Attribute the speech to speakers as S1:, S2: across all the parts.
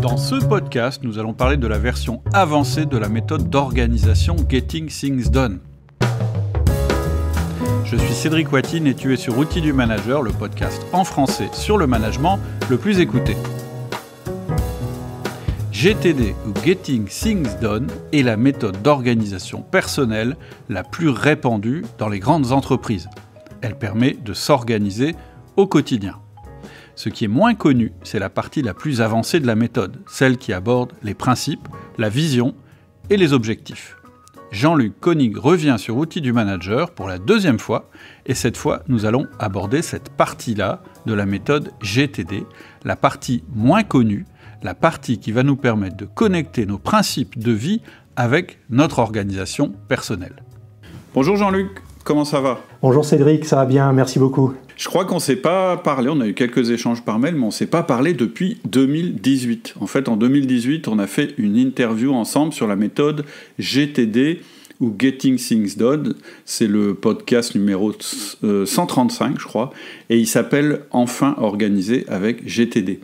S1: Dans ce podcast, nous allons parler de la version avancée de la méthode d'organisation Getting Things Done. Je suis Cédric Watine et tu es sur Outils du Manager, le podcast en français sur le management le plus écouté. GTD ou Getting Things Done est la méthode d'organisation personnelle la plus répandue dans les grandes entreprises. Elle permet de s'organiser au quotidien. Ce qui est moins connu, c'est la partie la plus avancée de la méthode, celle qui aborde les principes, la vision et les objectifs. Jean-Luc Koenig revient sur Outils du Manager pour la deuxième fois, et cette fois, nous allons aborder cette partie-là de la méthode GTD, la partie moins connue, la partie qui va nous permettre de connecter nos principes de vie avec notre organisation personnelle. Bonjour Jean-Luc, comment ça va ?
S2: Bonjour Cédric, ça va bien, merci beaucoup.
S1: Je crois qu'on ne s'est pas parlé, on a eu quelques échanges par mail, mais on ne s'est pas parlé depuis 2018. En fait, en 2018, on a fait une interview ensemble sur la méthode GTD ou Getting Things Done. C'est le podcast numéro 135, je crois, et il s'appelle « Enfin organisé avec GTD ».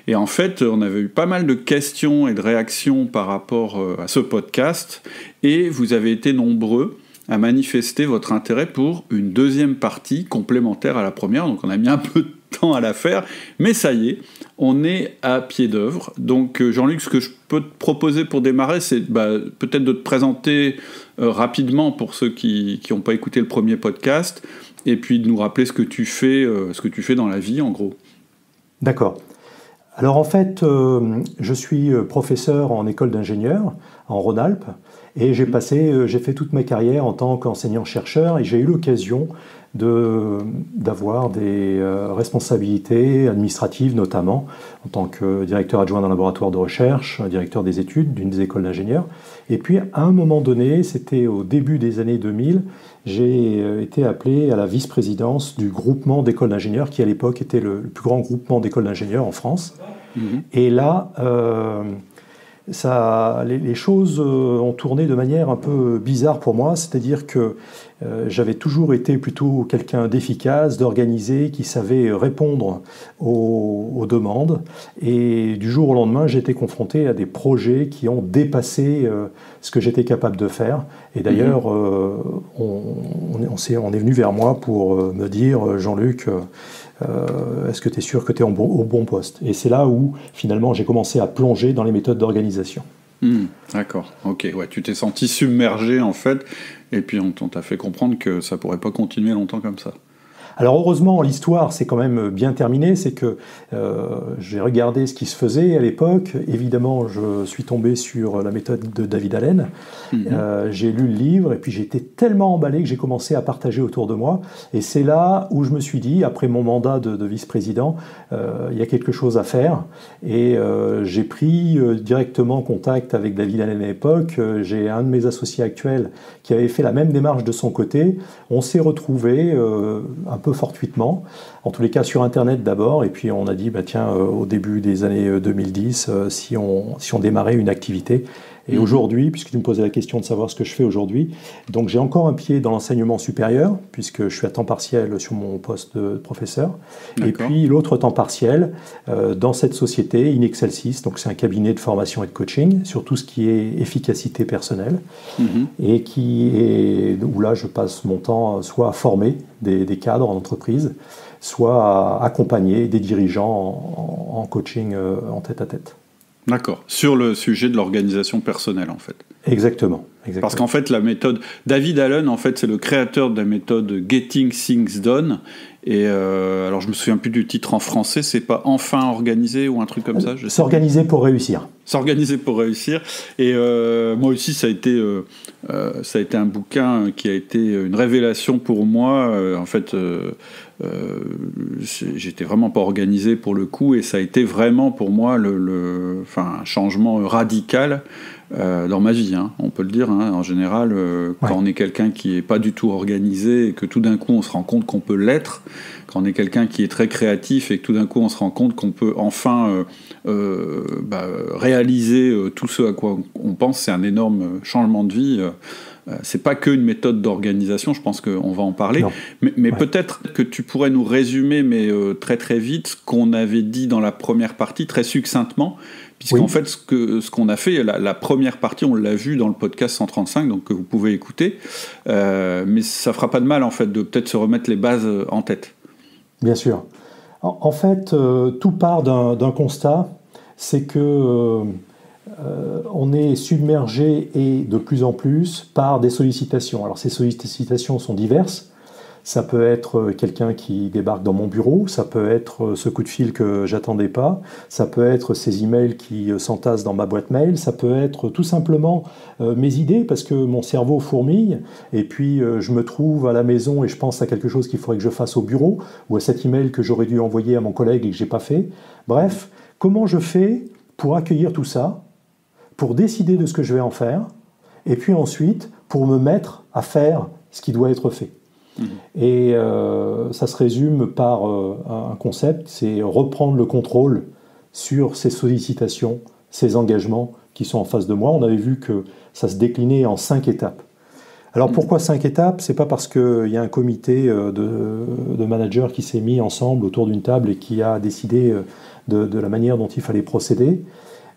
S1: Et en fait, on avait eu pas mal de questions et de réactions par rapport à ce podcast, et vous avez été nombreux à manifester votre intérêt pour une deuxième partie complémentaire à la première. Donc on a mis un peu de temps à la faire, mais ça y est, on est à pied d'œuvre. Donc Jean-Luc, ce que je peux te proposer pour démarrer, c'est peut-être de te présenter rapidement pour ceux qui n'ont pas écouté le premier podcast, et puis de nous rappeler ce que tu fais dans la vie, en gros.
S2: D'accord. Alors en fait, je suis professeur en école d'ingénieur en Rhône-Alpes, et j'ai fait toute ma carrière en tant qu'enseignant-chercheur, et j'ai eu l'occasion d'avoir des responsabilités administratives, notamment en tant que directeur adjoint d'un laboratoire de recherche, directeur des études d'une des écoles d'ingénieurs. Et puis à un moment donné, c'était au début des années 2000, j'ai été appelé à la vice-présidence du groupement d'écoles d'ingénieurs, qui à l'époque était le plus grand groupement d'écoles d'ingénieurs en France. Et là, les choses ont tourné de manière un peu bizarre pour moi, c'est-à-dire que j'avais toujours été plutôt quelqu'un d'efficace, d'organisé, qui savait répondre aux demandes, et du jour au lendemain, j'ai été confronté à des projets qui ont dépassé ce que j'étais capable de faire. Et d'ailleurs, on est venu vers moi pour me dire « Jean-Luc, est-ce que tu es sûr que tu es au bon poste ?» Et c'est là où, finalement, j'ai commencé à plonger dans les méthodes d'organisation.
S1: D'accord, ok. Ouais, tu t'es senti submergé, en fait, et puis on t'a fait comprendre que ça ne pourrait pas continuer longtemps comme ça.
S2: Alors heureusement, l'histoire s'est quand même bien terminée, c'est que j'ai regardé ce qui se faisait à l'époque. Évidemment, je suis tombé sur la méthode de David Allen. J'ai lu le livre, et puis j'ai été tellement emballé que j'ai commencé à partager autour de moi. Et c'est là où je me suis dit, après mon mandat de vice-président, il y a quelque chose à faire. Et j'ai pris directement contact avec David Allen à l'époque. J'ai un de mes associés actuels qui avait fait la même démarche de son côté. On s'est retrouvés un peu fortuitement, en tous les cas sur Internet d'abord, et puis on a dit, au début des années 2010, si on démarrait une activité. Et aujourd'hui, puisque tu me posais la question de savoir ce que je fais aujourd'hui, donc j'ai encore un pied dans l'enseignement supérieur, puisque je suis à temps partiel sur mon poste de professeur, et puis l'autre temps partiel dans cette société, InExcelsis, donc c'est un cabinet de formation et de coaching, sur tout ce qui est efficacité personnelle, et où là je passe mon temps soit à former des cadres en entreprise, soit à accompagner des dirigeants en coaching en tête-à-tête.
S1: D'accord, sur le sujet de l'organisation personnelle, en fait.
S2: Exactement.
S1: Parce qu'en fait, la méthode... David Allen, en fait, c'est le créateur de la méthode Getting Things Done. Et alors, je me souviens plus du titre en français, c'est pas « Enfin organisé » ou un truc comme ça?
S2: S'organiser pour réussir.
S1: S'organiser pour réussir. Et moi aussi, ça a été un bouquin qui a été une révélation pour moi. En fait... j'étais vraiment pas organisé pour le coup, et ça a été vraiment pour moi un changement radical dans ma vie, on peut le dire, en général, quand on est quelqu'un qui est pas du tout organisé et que tout d'un coup on se rend compte qu'on peut l'être, quand on est quelqu'un qui est très créatif et que tout d'un coup on se rend compte qu'on peut enfin réaliser tout ce à quoi on pense, c'est un énorme changement de vie. c'est pas qu'une méthode d'organisation, je pense qu'on va en parler, mais peut-être que tu pourrais nous résumer, mais très très vite, ce qu'on avait dit dans la première partie, très succinctement, puisqu'en fait, ce qu'on a fait, la première partie, on l'a vu dans le podcast 135, donc que vous pouvez écouter, mais ça fera pas de mal, en fait, de peut-être se remettre les bases en tête.
S2: Bien sûr. En fait, tout part d'un constat, c'est que on est submergé et de plus en plus par des sollicitations. Alors ces sollicitations sont diverses. Ça peut être quelqu'un qui débarque dans mon bureau, ça peut être ce coup de fil que j'attendais pas, ça peut être ces emails qui s'entassent dans ma boîte mail, ça peut être tout simplement mes idées parce que mon cerveau fourmille et puis je me trouve à la maison et je pense à quelque chose qu'il faudrait que je fasse au bureau ou à cet email que j'aurais dû envoyer à mon collègue et que j'ai pas fait. Bref, comment je fais pour accueillir tout ça, pour décider de ce que je vais en faire et puis ensuite pour me mettre à faire ce qui doit être fait. Et ça se résume par un concept, c'est reprendre le contrôle sur ces sollicitations, ces engagements qui sont en face de moi. On avait vu que ça se déclinait en 5 étapes. Alors pourquoi 5 étapes? C'est pas parce qu'il y a un comité de managers qui s'est mis ensemble autour d'une table et qui a décidé de la manière dont il fallait procéder.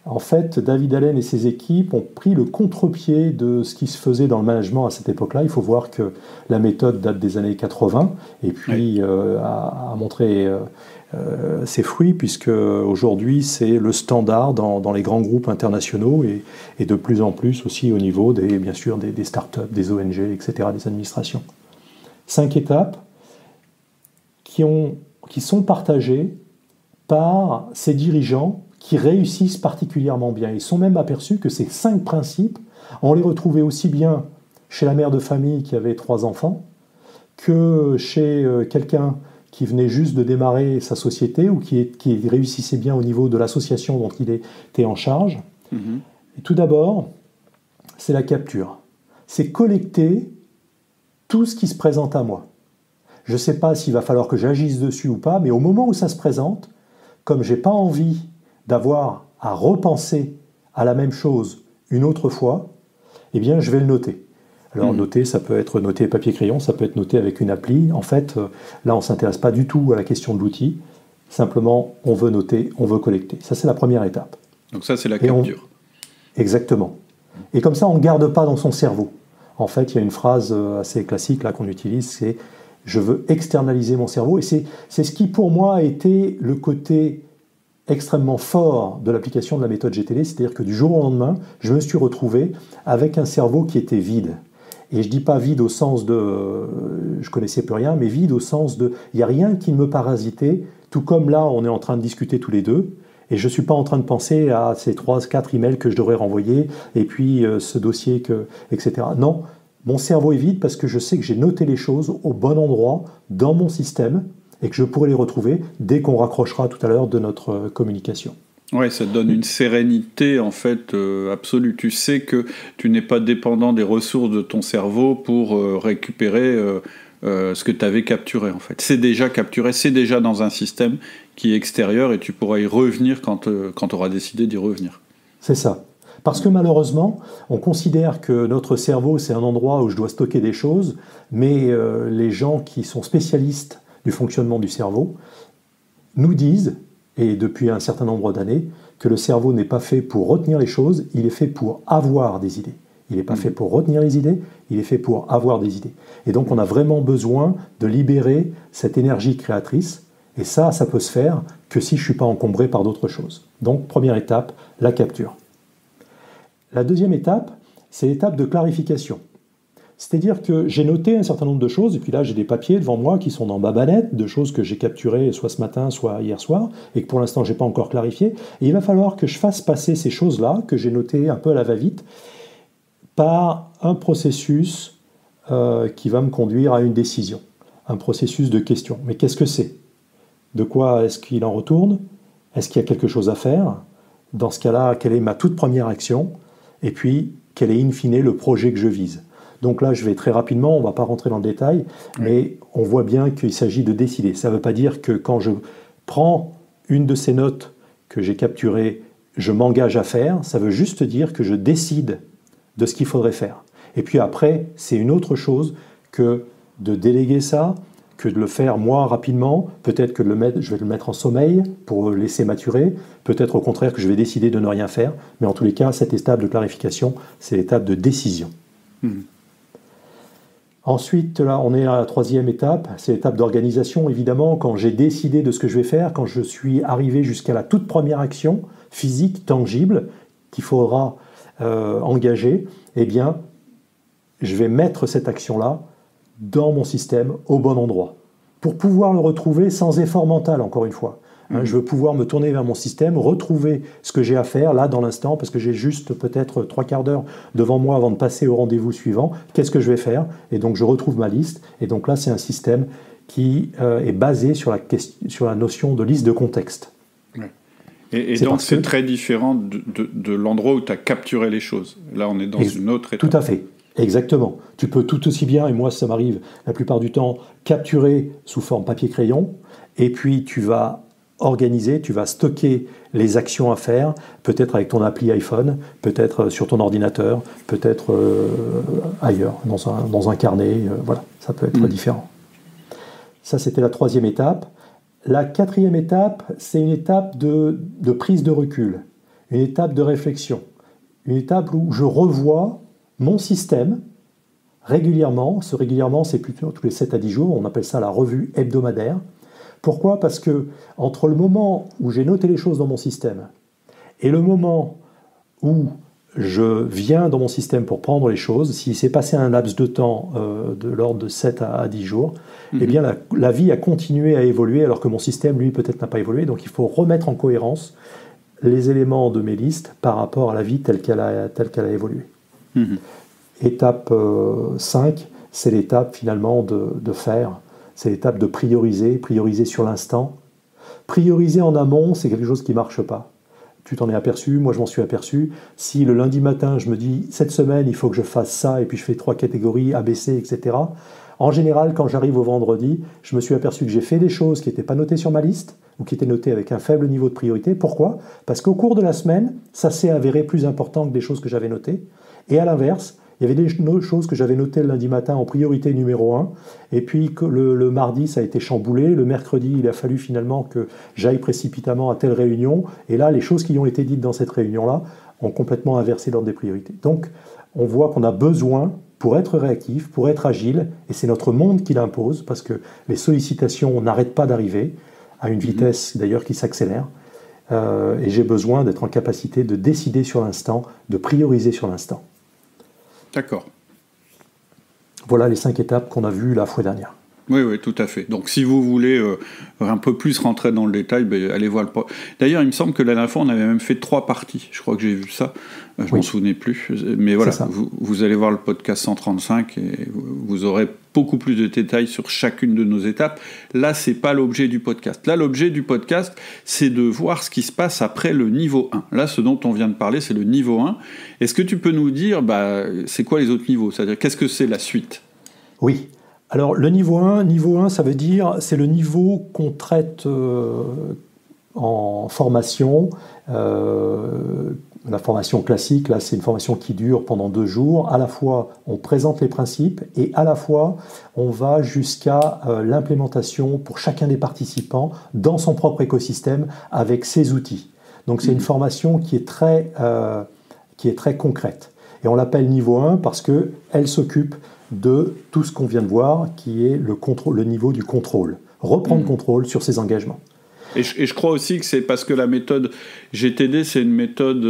S2: En fait, David Allen et ses équipes ont pris le contre-pied de ce qui se faisait dans le management à cette époque-là. Il faut voir que la méthode date des années 80 et puis a montré ses fruits puisque aujourd'hui c'est le standard dans les grands groupes internationaux et de plus en plus aussi au niveau bien sûr des startups, des ONG, etc., des administrations. 5 étapes qui sont partagées par ces dirigeants qui réussissent particulièrement bien. Ils sont même aperçus que ces 5 principes, on les retrouvait aussi bien chez la mère de famille qui avait 3 enfants, que chez quelqu'un qui venait juste de démarrer sa société ou qui réussissait bien au niveau de l'association dont il était en charge. Et tout d'abord, c'est la capture. C'est collecter tout ce qui se présente à moi. Je ne sais pas s'il va falloir que j'agisse dessus ou pas, mais au moment où ça se présente, comme je n'ai pas envie d'avoir à repenser à la même chose une autre fois, eh bien, je vais le noter. Alors, noter, ça peut être noté papier-crayon, ça peut être noté avec une appli. En fait, là, on ne s'intéresse pas du tout à la question de l'outil. Simplement, on veut noter, on veut collecter. Ça, c'est la première étape.
S1: Donc ça, c'est la capture.
S2: Exactement. Et comme ça, on ne garde pas dans son cerveau. En fait, il y a une phrase assez classique là qu'on utilise, c'est « je veux externaliser mon cerveau ». Et c'est ce qui, pour moi, a été le côté extrêmement fort de l'application de la méthode GTD, c'est-à-dire que du jour au lendemain, je me suis retrouvé avec un cerveau qui était vide. Et je ne dis pas vide au sens de je ne connaissais plus rien, mais vide au sens de il n'y a rien qui me parasitait, tout comme là, on est en train de discuter tous les deux, et je ne suis pas en train de penser à ces 3-4 emails que je devrais renvoyer, et puis ce dossier, etc. Non, mon cerveau est vide parce que je sais que j'ai noté les choses au bon endroit dans mon système, et que je pourrai les retrouver dès qu'on raccrochera tout à l'heure de notre communication.
S1: Oui, ça te donne une sérénité en fait absolue. Tu sais que tu n'es pas dépendant des ressources de ton cerveau pour récupérer ce que tu avais capturé en fait. C'est déjà capturé, c'est déjà dans un système qui est extérieur et tu pourras y revenir quand tu auras décidé d'y revenir.
S2: C'est ça. Parce que malheureusement, on considère que notre cerveau, c'est un endroit où je dois stocker des choses, mais les gens qui sont spécialistes du fonctionnement du cerveau, nous disent, et depuis un certain nombre d'années, que le cerveau n'est pas fait pour retenir les choses, il est fait pour avoir des idées. Il n'est pas fait pour retenir les idées, il est fait pour avoir des idées. Et donc on a vraiment besoin de libérer cette énergie créatrice, et ça peut se faire que si je ne suis pas encombré par d'autres choses. Donc première étape, la capture. La deuxième étape, c'est l'étape de clarification. C'est-à-dire que j'ai noté un certain nombre de choses, et puis là j'ai des papiers devant moi qui sont dans ma banette, de choses que j'ai capturées soit ce matin, soit hier soir, et que pour l'instant je n'ai pas encore clarifiées. Et il va falloir que je fasse passer ces choses-là, que j'ai notées un peu à la va-vite, par un processus qui va me conduire à une décision, un processus de question. Mais qu'est-ce que c'est? De quoi est-ce qu'il en retourne? Est-ce qu'il y a quelque chose à faire? Dans ce cas-là, quelle est ma toute première action? Et puis, quel est in fine le projet que je vise? Donc là, je vais très rapidement, on ne va pas rentrer dans le détail, mais on voit bien qu'il s'agit de décider. Ça ne veut pas dire que quand je prends une de ces notes que j'ai capturées, je m'engage à faire. Ça veut juste dire que je décide de ce qu'il faudrait faire. Et puis après, c'est une autre chose que de déléguer ça, que de le faire moi rapidement, peut-être que je vais le mettre en sommeil pour le laisser maturer, peut-être au contraire que je vais décider de ne rien faire, mais en tous les cas, cette étape de clarification, c'est l'étape de décision. Ensuite, là, on est à la troisième étape, c'est l'étape d'organisation, évidemment, quand j'ai décidé de ce que je vais faire, quand je suis arrivé jusqu'à la toute première action physique, tangible, qu'il faudra engager, eh bien, je vais mettre cette action-là dans mon système au bon endroit, pour pouvoir le retrouver sans effort mental, encore une fois. Je veux pouvoir me tourner vers mon système, retrouver ce que j'ai à faire là dans l'instant, parce que j'ai juste peut-être 3/4 d'heure devant moi avant de passer au rendez-vous suivant. Qu'est-ce que je vais faire? Et donc je retrouve ma liste. Et donc là, c'est un système qui est basé sur la notion de liste de contexte.
S1: Ouais. Et donc c'est très différent de l'endroit où tu as capturé les choses. Là, on est dans une autre étape.
S2: Tout à fait. Exactement. Tu peux tout aussi bien, et moi ça m'arrive la plupart du temps, capturer sous forme papier-crayon, et puis tu vas organiser, tu vas stocker les actions à faire, peut-être avec ton appli iPhone, peut-être sur ton ordinateur, peut-être ailleurs, dans un carnet, voilà, ça peut être différent. Ça, c'était la troisième étape. La quatrième étape, c'est une étape de prise de recul, une étape de réflexion, une étape où je revois mon système régulièrement. Ce régulièrement, c'est plutôt tous les 7 à 10 jours, on appelle ça la revue hebdomadaire. Pourquoi? Parce que entre le moment où j'ai noté les choses dans mon système et le moment où je viens dans mon système pour prendre les choses, s'il s'est passé un laps de temps de l'ordre de 7 à 10 jours, eh bien la vie a continué à évoluer alors que mon système, lui, peut-être n'a pas évolué. Donc il faut remettre en cohérence les éléments de mes listes par rapport à la vie telle qu'elle a évolué. Étape 5, c'est l'étape finalement de faire. C'est l'étape de prioriser sur l'instant. Prioriser en amont, c'est quelque chose qui ne marche pas. Tu t'en es aperçu, moi je m'en suis aperçu. Si le lundi matin, je me dis, cette semaine, il faut que je fasse ça, et puis je fais 3 catégories, A, B, C, etc. En général, quand j'arrive au vendredi, je me suis aperçu que j'ai fait des choses qui n'étaient pas notées sur ma liste, ou qui étaient notées avec un faible niveau de priorité. Pourquoi? Parce qu'au cours de la semaine, ça s'est avéré plus important que des choses que j'avais notées. Et à l'inverse, il y avait des choses que j'avais notées le lundi matin en priorité numéro 1, et puis le mardi, ça a été chamboulé. Le mercredi, il a fallu finalement que j'aille précipitamment à telle réunion, et là, les choses qui ont été dites dans cette réunion-là ont complètement inversé l'ordre des priorités. Donc, on voit qu'on a besoin, pour être réactif, pour être agile, et c'est notre monde qui l'impose, parce que les sollicitations n'arrêtent pas d'arriver, à une vitesse d'ailleurs qui s'accélère, et j'ai besoin d'être en capacité de décider sur l'instant, de prioriser sur l'instant.
S1: D'accord.
S2: Voilà les 5 étapes qu'on a vues la fois dernière.
S1: Oui, tout à fait. Donc, si vous voulez un peu plus rentrer dans le détail, allez voir le... D'ailleurs, il me semble que la dernière fois, on avait même fait 3 parties. Je crois que j'ai vu ça. Je m'en souvenais plus. Mais voilà, vous allez voir le podcast 135 et vous aurez beaucoup plus de détails sur chacune de nos étapes. Là, c'est pas l'objet du podcast. Là, l'objet du podcast, c'est de voir ce qui se passe après le niveau 1. Là, ce dont on vient de parler, c'est le niveau 1. Est-ce que tu peux nous dire, c'est quoi les autres niveaux? C'est-à-dire, qu'est-ce que c'est la suite?
S2: Oui. Alors, le niveau 1, ça veut dire, c'est le niveau qu'on traite en formation. La formation classique, là, c'est une formation qui dure pendant 2 jours. À la fois, on présente les principes et à la fois, on va jusqu'à l'implémentation pour chacun des participants dans son propre écosystème avec ses outils. Donc, c'est une formation qui est très concrète. Et on l'appelle niveau 1 parce qu'elle s'occupe de tout ce qu'on vient de voir, qui est le niveau du contrôle. Reprendre contrôle sur ses engagements.
S1: Et je crois aussi que c'est parce que la méthode GTD, c'est une méthode...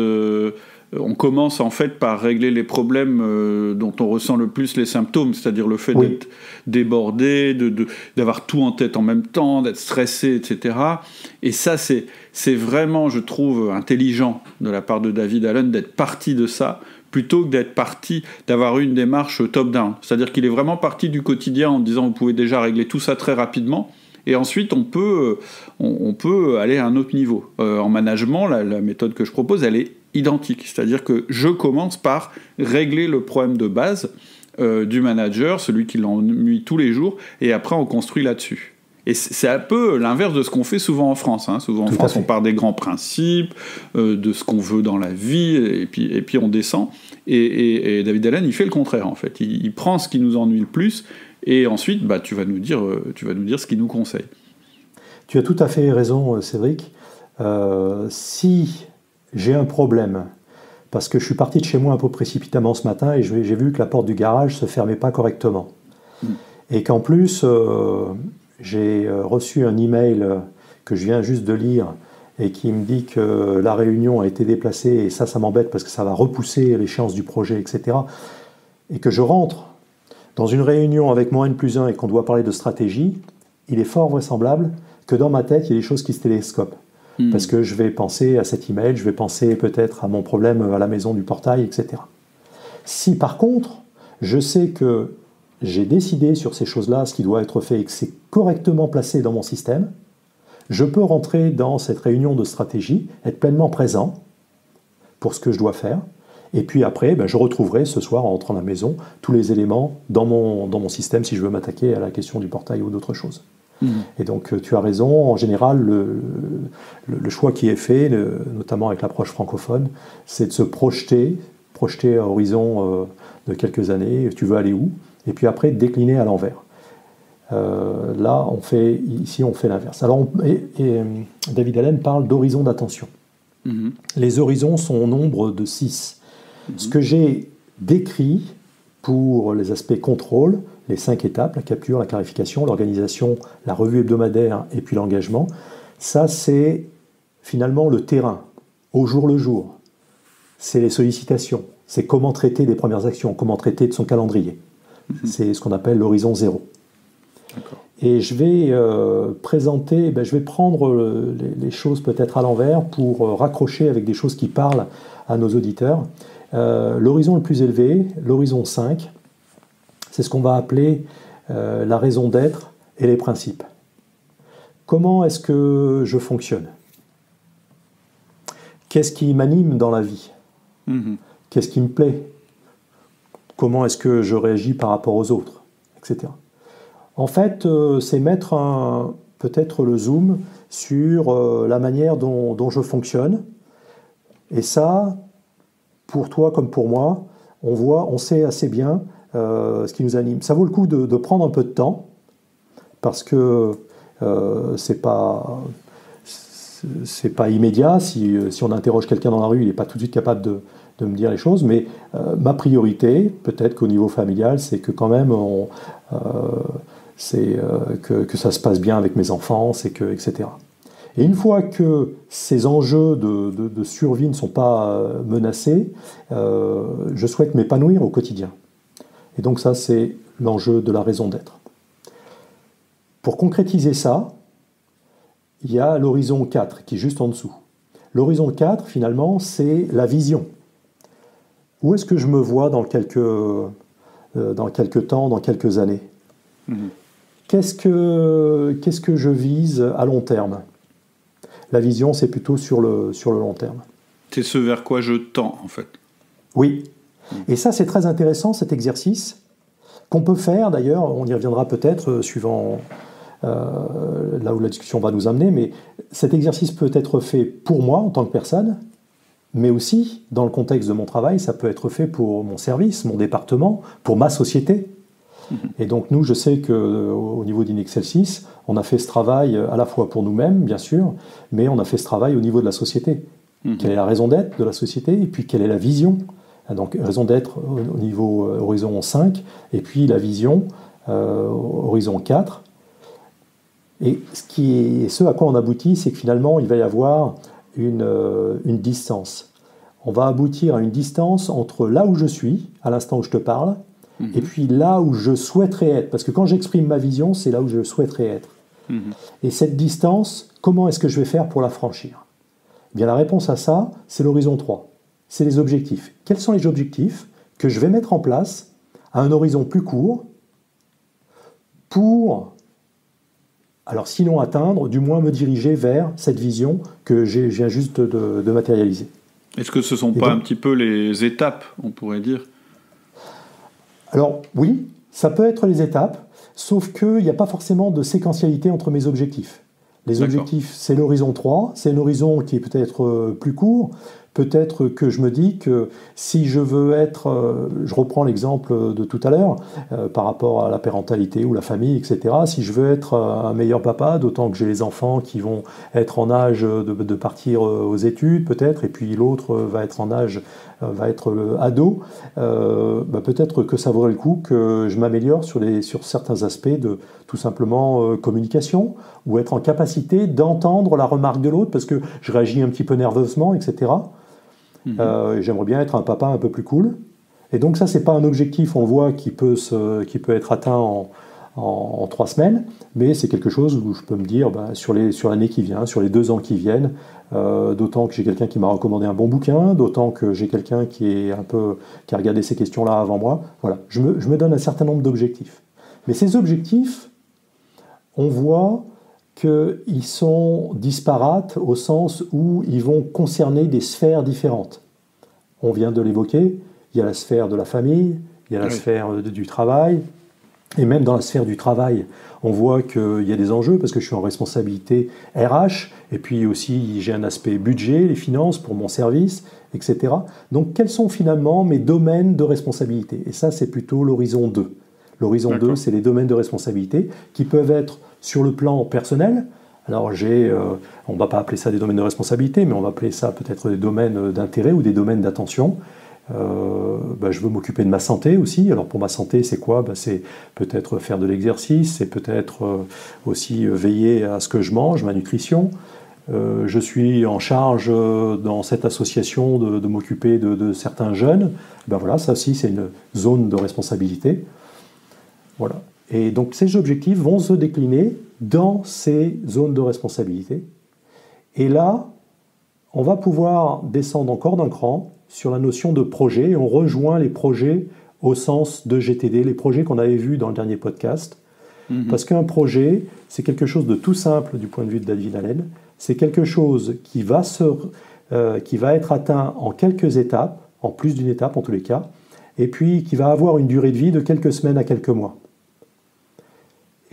S1: on commence en fait par régler les problèmes dont on ressent le plus les symptômes, c'est-à-dire le fait d'être débordé, d'avoir tout en tête en même temps, d'être stressé, etc. Et ça, c'est vraiment, je trouve, intelligent de la part de David Allen d'être parti de ça, plutôt que d'être parti, d'avoir une démarche top-down. C'est-à-dire qu'il est vraiment parti du quotidien en disant vous pouvez déjà régler tout ça très rapidement, et ensuite on peut aller à un autre niveau. En management, la méthode que je propose, elle est identique. C'est-à-dire que je commence par régler le problème de base du manager, celui qui l'ennuie tous les jours, et après on construit là-dessus. Et c'est un peu l'inverse de ce qu'on fait souvent en France. Hein. Souvent en France, on part des grands principes, de ce qu'on veut dans la vie, et puis on descend. Et David Allen, il fait le contraire, en fait. Il prend ce qui nous ennuie le plus, et ensuite, tu vas nous dire ce qu'il nous conseille.
S2: Tu as tout à fait raison, Cédric. Si j'ai un problème, parce que je suis parti de chez moi un peu précipitamment ce matin, et j'ai vu que la porte du garage ne se fermait pas correctement. Et qu'en plus... j'ai reçu un email que je viens juste de lire et qui me dit que la réunion a été déplacée, et ça m'embête parce que ça va repousser l'échéance du projet, etc. Et que je rentre dans une réunion avec mon N+1 et qu'on doit parler de stratégie, il est fort vraisemblable que dans ma tête, il y a des choses qui se télescopent. Parce que je vais penser à cet email, je vais penser peut-être à mon problème à la maison du portail, etc. Si par contre, je sais que j'ai décidé sur ces choses-là, ce qui doit être fait, et que c'est correctement placé dans mon système, je peux rentrer dans cette réunion de stratégie, être pleinement présent pour ce que je dois faire, et puis après, je retrouverai ce soir, en rentrant à la maison, tous les éléments dans mon système si je veux m'attaquer à la question du portail ou d'autres choses. Et donc tu as raison, en général, le choix qui est fait, notamment avec l'approche francophone, c'est de se projeter à horizon de quelques années, tu veux aller où? Et puis après, décliner à l'envers. Là, ici, on fait l'inverse. Alors, David Allen parle d'horizon d'attention. Les horizons sont au nombre de 6. Ce que j'ai décrit pour les aspects contrôle, les 5 étapes, la capture, la clarification, l'organisation, la revue hebdomadaire et puis l'engagement, ça, c'est finalement le terrain, au jour le jour. C'est les sollicitations, c'est comment traiter des premières actions, comment traiter de son calendrier. C'est ce qu'on appelle l'horizon 0. Et je vais présenter, je vais prendre les choses peut-être à l'envers pour raccrocher avec des choses qui parlent à nos auditeurs. L'horizon le plus élevé, l'horizon 5, c'est ce qu'on va appeler la raison d'être et les principes. Comment est-ce que je fonctionne? Qu'est-ce qui m'anime dans la vie? Qu'est-ce qui me plaît? Comment est-ce que je réagis par rapport aux autres, etc. En fait, c'est mettre peut-être le zoom sur la manière dont je fonctionne. Et ça, pour toi comme pour moi, on sait assez bien ce qui nous anime. Ça vaut le coup de prendre un peu de temps, parce que c'est pas immédiat. Si on interroge quelqu'un dans la rue, il n'est pas tout de suite capable de me dire les choses, mais ma priorité, peut-être qu'au niveau familial, c'est que quand même, que ça se passe bien avec mes enfants, etc. Et une fois que ces enjeux de survie ne sont pas menacés, je souhaite m'épanouir au quotidien. Et donc ça, c'est l'enjeu de la raison d'être. Pour concrétiser ça, il y a l'horizon 4 qui est juste en dessous. L'horizon 4, finalement, c'est la vision. Où est-ce que je me vois dans quelques temps, dans quelques années? Qu'est-ce que je vise à long terme? La vision, c'est plutôt sur le long terme.
S1: C'est ce vers quoi je tends, en fait.
S2: Oui. Et ça, c'est très intéressant, cet exercice, qu'on peut faire, d'ailleurs, on y reviendra peut-être, suivant là où la discussion va nous amener, mais cet exercice peut être fait pour moi, en tant que personne, mais aussi, dans le contexte de mon travail, ça peut être fait pour mon service, mon département, pour ma société. Et donc nous, je sais qu'au niveau d'Inexcelsis, on a fait ce travail à la fois pour nous-mêmes, bien sûr, mais on a fait ce travail au niveau de la société. Quelle est la raison d'être de la société, et puis quelle est la vision? Donc raison d'être au niveau horizon 5, et puis la vision horizon 4. Et ce à quoi on aboutit, c'est que finalement, il va y avoir une distance. On va aboutir à une distance entre là où je suis, à l'instant où je te parle, et puis là où je souhaiterais être. Parce que quand j'exprime ma vision, c'est là où je souhaiterais être. Et cette distance, comment est-ce que je vais faire pour la franchir? Eh bien, la réponse à ça, c'est l'horizon 3. C'est les objectifs. Quels sont les objectifs que je vais mettre en place à un horizon plus court pour, alors sinon atteindre, du moins me diriger vers cette vision que je viens juste de matérialiser.
S1: Est-ce que ce ne sont pas un petit peu les étapes, on pourrait dire?
S2: Alors oui, ça peut être les étapes, Sauf qu'il n'y a pas forcément de séquentialité entre mes objectifs. Les objectifs, c'est l'horizon 3, c'est un horizon qui est peut-être plus court. Peut-être que je me dis que si je veux être, je reprends l'exemple de tout à l'heure, par rapport à la parentalité ou la famille, etc. Si je veux être un meilleur papa, d'autant que j'ai les enfants qui vont être en âge de partir aux études, peut-être, et puis l'autre va être en âge, va être ado, peut-être que ça vaudrait le coup que je m'améliore sur certains aspects de tout simplement communication, ou être en capacité d'entendre la remarque de l'autre, parce que je réagis un petit peu nerveusement, etc. J'aimerais bien être un papa un peu plus cool. Et donc ça, c'est pas un objectif, on le voit, qui peut être atteint en 3 semaines, mais c'est quelque chose où je peux me dire, sur l'année qui vient, sur les 2 ans qui viennent, d'autant que j'ai quelqu'un qui m'a recommandé un bon bouquin, d'autant que j'ai quelqu'un qui a regardé ces questions-là avant moi. Voilà, je me donne un certain nombre d'objectifs. Mais ces objectifs, on voit qu'ils sont disparates au sens où ils vont concerner des sphères différentes. On vient de l'évoquer, il y a la sphère de la famille, il y a la sphère du travail, et même dans la sphère du travail, on voit qu'il y a des enjeux parce que je suis en responsabilité RH, et puis aussi j'ai un aspect budget, les finances pour mon service, etc. Donc quels sont finalement mes domaines de responsabilité? Et ça, c'est plutôt l'horizon 2. L'horizon 2, c'est les domaines de responsabilité qui peuvent être sur le plan personnel. Alors on ne va pas appeler ça des domaines de responsabilité, mais on va appeler ça peut-être des domaines d'intérêt ou des domaines d'attention. Je veux m'occuper de ma santé aussi. Alors pour ma santé, c'est quoi? C'est peut-être faire de l'exercice, c'est peut-être aussi veiller à ce que je mange, ma nutrition. Je suis en charge dans cette association de m'occuper de certains jeunes. Voilà, ça aussi c'est une zone de responsabilité. Voilà. Et donc ces objectifs vont se décliner dans ces zones de responsabilité. Et là, on va pouvoir descendre encore d'un cran sur la notion de projet, et on rejoint les projets au sens de GTD, les projets qu'on avait vus dans le dernier podcast. Parce qu'un projet, c'est quelque chose de tout simple du point de vue de David Allen. C'est quelque chose qui va être atteint en quelques étapes, en plus d'une étape en tous les cas, et puis qui va avoir une durée de vie de quelques semaines à quelques mois.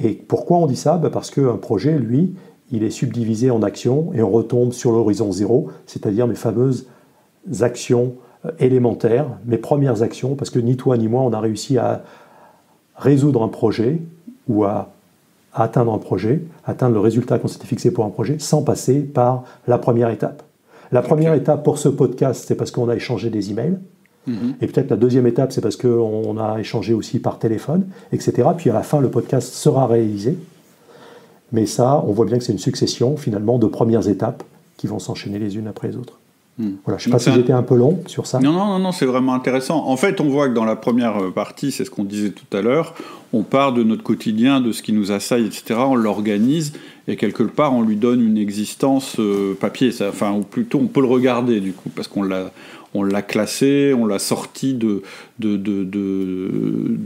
S2: Et pourquoi on dit ça? Parce qu'un projet, lui, il est subdivisé en actions et on retombe sur l'horizon 0, c'est-à-dire mes fameuses actions élémentaires, mes premières actions, parce que ni toi ni moi, on a réussi à résoudre un projet ou à atteindre un projet, atteindre le résultat qu'on s'était fixé pour un projet, sans passer par la première étape. La première étape pour ce podcast, c'est parce qu'on a échangé des emails. Et peut-être la deuxième étape, c'est parce qu'on a échangé aussi par téléphone, etc. Puis à la fin, le podcast sera réalisé. Mais ça, on voit bien que c'est une succession, finalement, de premières étapes qui vont s'enchaîner les unes après les autres. Voilà, je ne sais pas si j'étais un peu long sur ça.
S1: Non, c'est vraiment intéressant. En fait, on voit que dans la première partie, c'est ce qu'on disait tout à l'heure, on part de notre quotidien, de ce qui nous assaille, etc. On l'organise et quelque part, on lui donne une existence papier. Ou plutôt, on peut le regarder, du coup, parce qu'on l'a classé, on l'a sorti de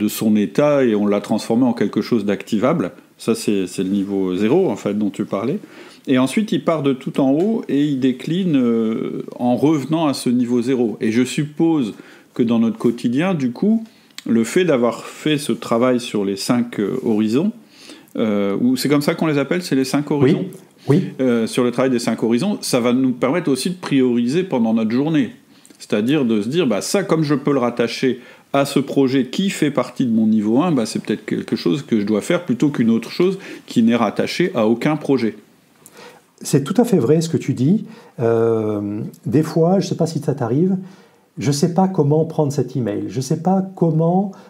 S1: son état et on l'a transformé en quelque chose d'activable. Ça, c'est le niveau 0, en fait, dont tu parlais. Et ensuite, il part de tout en haut et il décline en revenant à ce niveau 0. Et je suppose que dans notre quotidien, du coup, le fait d'avoir fait ce travail sur les 5 horizons, ou c'est comme ça qu'on les appelle, c'est les 5 horizons?
S2: Oui.
S1: Sur le travail des 5 horizons, ça va nous permettre aussi de prioriser pendant notre journée. C'est-à-dire de se dire, ça, comme je peux le rattacher à ce projet qui fait partie de mon niveau 1, c'est peut-être quelque chose que je dois faire plutôt qu'une autre chose qui n'est rattachée à aucun projet.
S2: C'est tout à fait vrai ce que tu dis. Des fois, je ne sais pas si ça t'arrive, je ne sais pas comment prendre cet email, je ne sais pas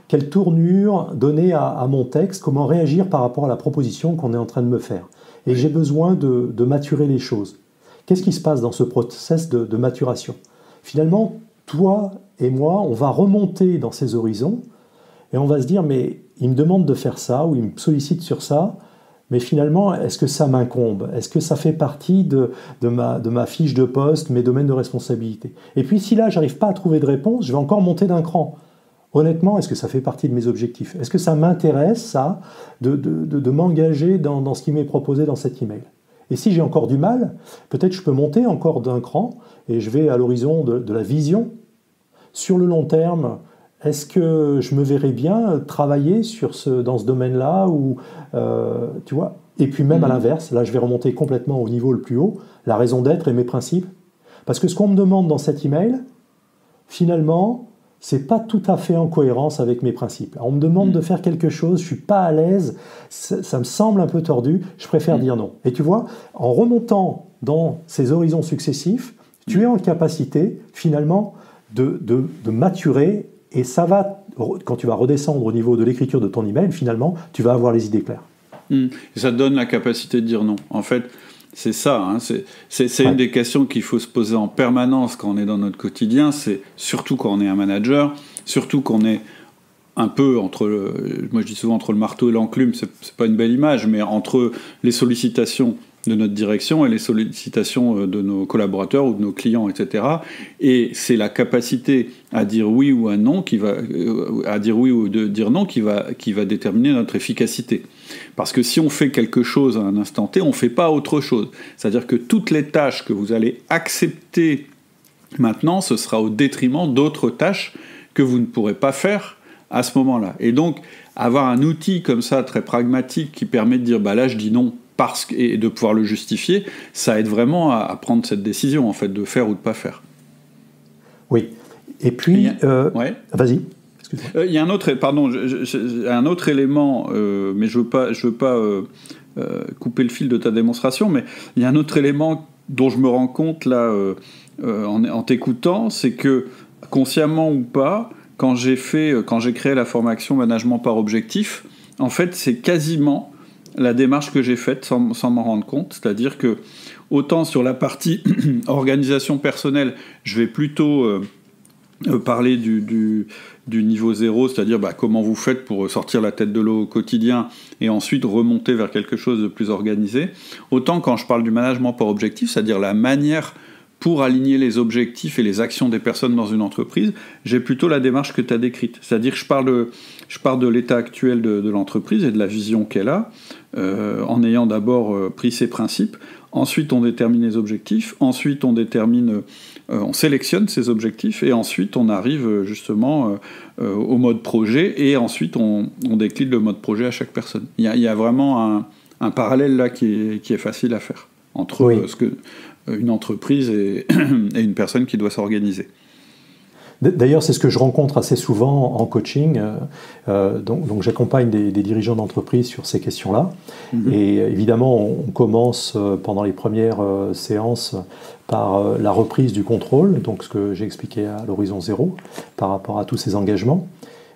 S2: quelle tournure donner à mon texte, comment réagir par rapport à la proposition qu'on est en train de me faire. Et j'ai besoin de maturer les choses. Qu'est-ce qui se passe dans ce process de maturation? Finalement, toi et moi, on va remonter dans ces horizons et on va se dire, mais il me demande de faire ça ou il me sollicite sur ça, mais finalement, est-ce que ça m'incombe? Est-ce que ça fait partie de ma fiche de poste, mes domaines de responsabilité? Et puis si là, j'arrive pas à trouver de réponse, je vais encore monter d'un cran. Honnêtement, est-ce que ça fait partie de mes objectifs? Est-ce que ça m'intéresse, ça, de m'engager dans ce qui m'est proposé dans cet email? Et si j'ai encore du mal, peut-être je peux monter encore d'un cran et je vais à l'horizon de la vision. Sur le long terme, est-ce que je me verrais bien travailler dans ce domaine-là ou, tu vois. Et puis même à l'inverse, là je vais remonter complètement au niveau le plus haut, la raison d'être et mes principes. Parce que ce qu'on me demande dans cet email, finalement, c'est pas tout à fait en cohérence avec mes principes. On me demande de faire quelque chose, je suis pas à l'aise, ça me semble un peu tordu, je préfère dire non. Et tu vois, en remontant dans ces horizons successifs, tu es en capacité, finalement, de maturer, et ça va, quand tu vas redescendre au niveau de l'écriture de ton email, finalement, tu vas avoir les idées claires.
S1: Ça te donne la capacité de dire non. En fait, c'est ça, hein, c'est une des questions qu'il faut se poser en permanence quand on est dans notre quotidien, c'est surtout quand on est un manager, surtout quand on est un peu moi je dis souvent entre le marteau et l'enclume, c'est pas une belle image, mais entre les sollicitations de notre direction et les sollicitations de nos collaborateurs ou de nos clients, etc. Et c'est la capacité à dire oui ou à non à dire oui ou de dire non qui va déterminer notre efficacité. Parce que si on fait quelque chose à un instant T, on ne fait pas autre chose. C'est-à-dire que toutes les tâches que vous allez accepter maintenant, ce sera au détriment d'autres tâches que vous ne pourrez pas faire à ce moment-là. Et donc, avoir un outil comme ça, très pragmatique, qui permet de dire bah là je dis non, et de pouvoir le justifier, ça aide vraiment à prendre cette décision, en fait, de faire ou de pas faire.
S2: Oui. Et puis,
S1: ouais.
S2: Vas-y.
S1: Il y a un autre élément, mais je veux pas couper le fil de ta démonstration, mais il y a un autre élément dont je me rends compte là en t'écoutant, c'est que consciemment ou pas, quand j'ai créé la formation management par objectif, en fait, c'est quasiment la démarche que j'ai faite sans m'en rendre compte, c'est-à-dire que autant sur la partie organisation personnelle, je vais plutôt parler du niveau 0, c'est-à-dire comment vous faites pour sortir la tête de l'eau au quotidien et ensuite remonter vers quelque chose de plus organisé. Autant quand je parle du management par objectif, c'est-à-dire la manière pour aligner les objectifs et les actions des personnes dans une entreprise, j'ai plutôt la démarche que tu as décrite. C'est-à-dire que je pars de l'état actuel de l'entreprise et de la vision qu'elle a, en ayant d'abord pris ses principes. Ensuite, on détermine les objectifs. Ensuite, on sélectionne ces objectifs. Et ensuite, on arrive justement au mode projet. Et ensuite, on décline le mode projet à chaque personne. Il y a vraiment un parallèle là qui est facile à faire entre une entreprise et une personne qui doit s'organiser.
S2: D'ailleurs, c'est ce que je rencontre assez souvent en coaching. Donc j'accompagne des dirigeants d'entreprise sur ces questions-là. Et évidemment, on commence pendant les premières séances par la reprise du contrôle, donc ce que j'ai expliqué à l'horizon 0, par rapport à tous ces engagements.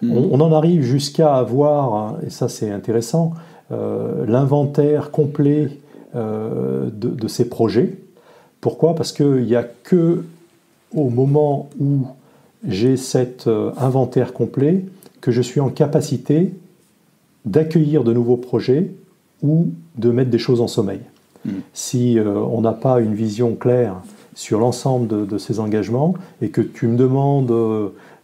S2: On en arrive jusqu'à avoir, et ça c'est intéressant, l'inventaire complet de ces projets. Pourquoi ? Parce qu'il n'y a que au moment où j'ai cet inventaire complet que je suis en capacité d'accueillir de nouveaux projets ou de mettre des choses en sommeil. Si on n'a pas une vision claire sur l'ensemble de ces engagements et que tu me demandes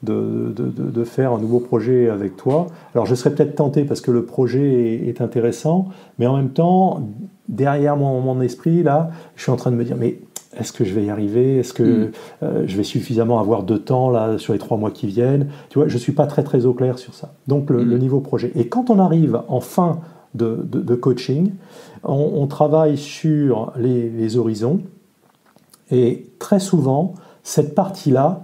S2: de faire un nouveau projet avec toi, alors je serais peut-être tenté parce que le projet est intéressant, mais en même temps, derrière mon esprit, là, je suis en train de me dire, mais est-ce que je vais y arriver ? Est-ce que je vais suffisamment avoir de temps là, sur les 3 mois qui viennent ? Tu vois, je ne suis pas très très au clair sur ça. Donc le niveau projet. Et quand on arrive en fin de coaching, on travaille sur les horizons. Et très souvent, cette partie-là,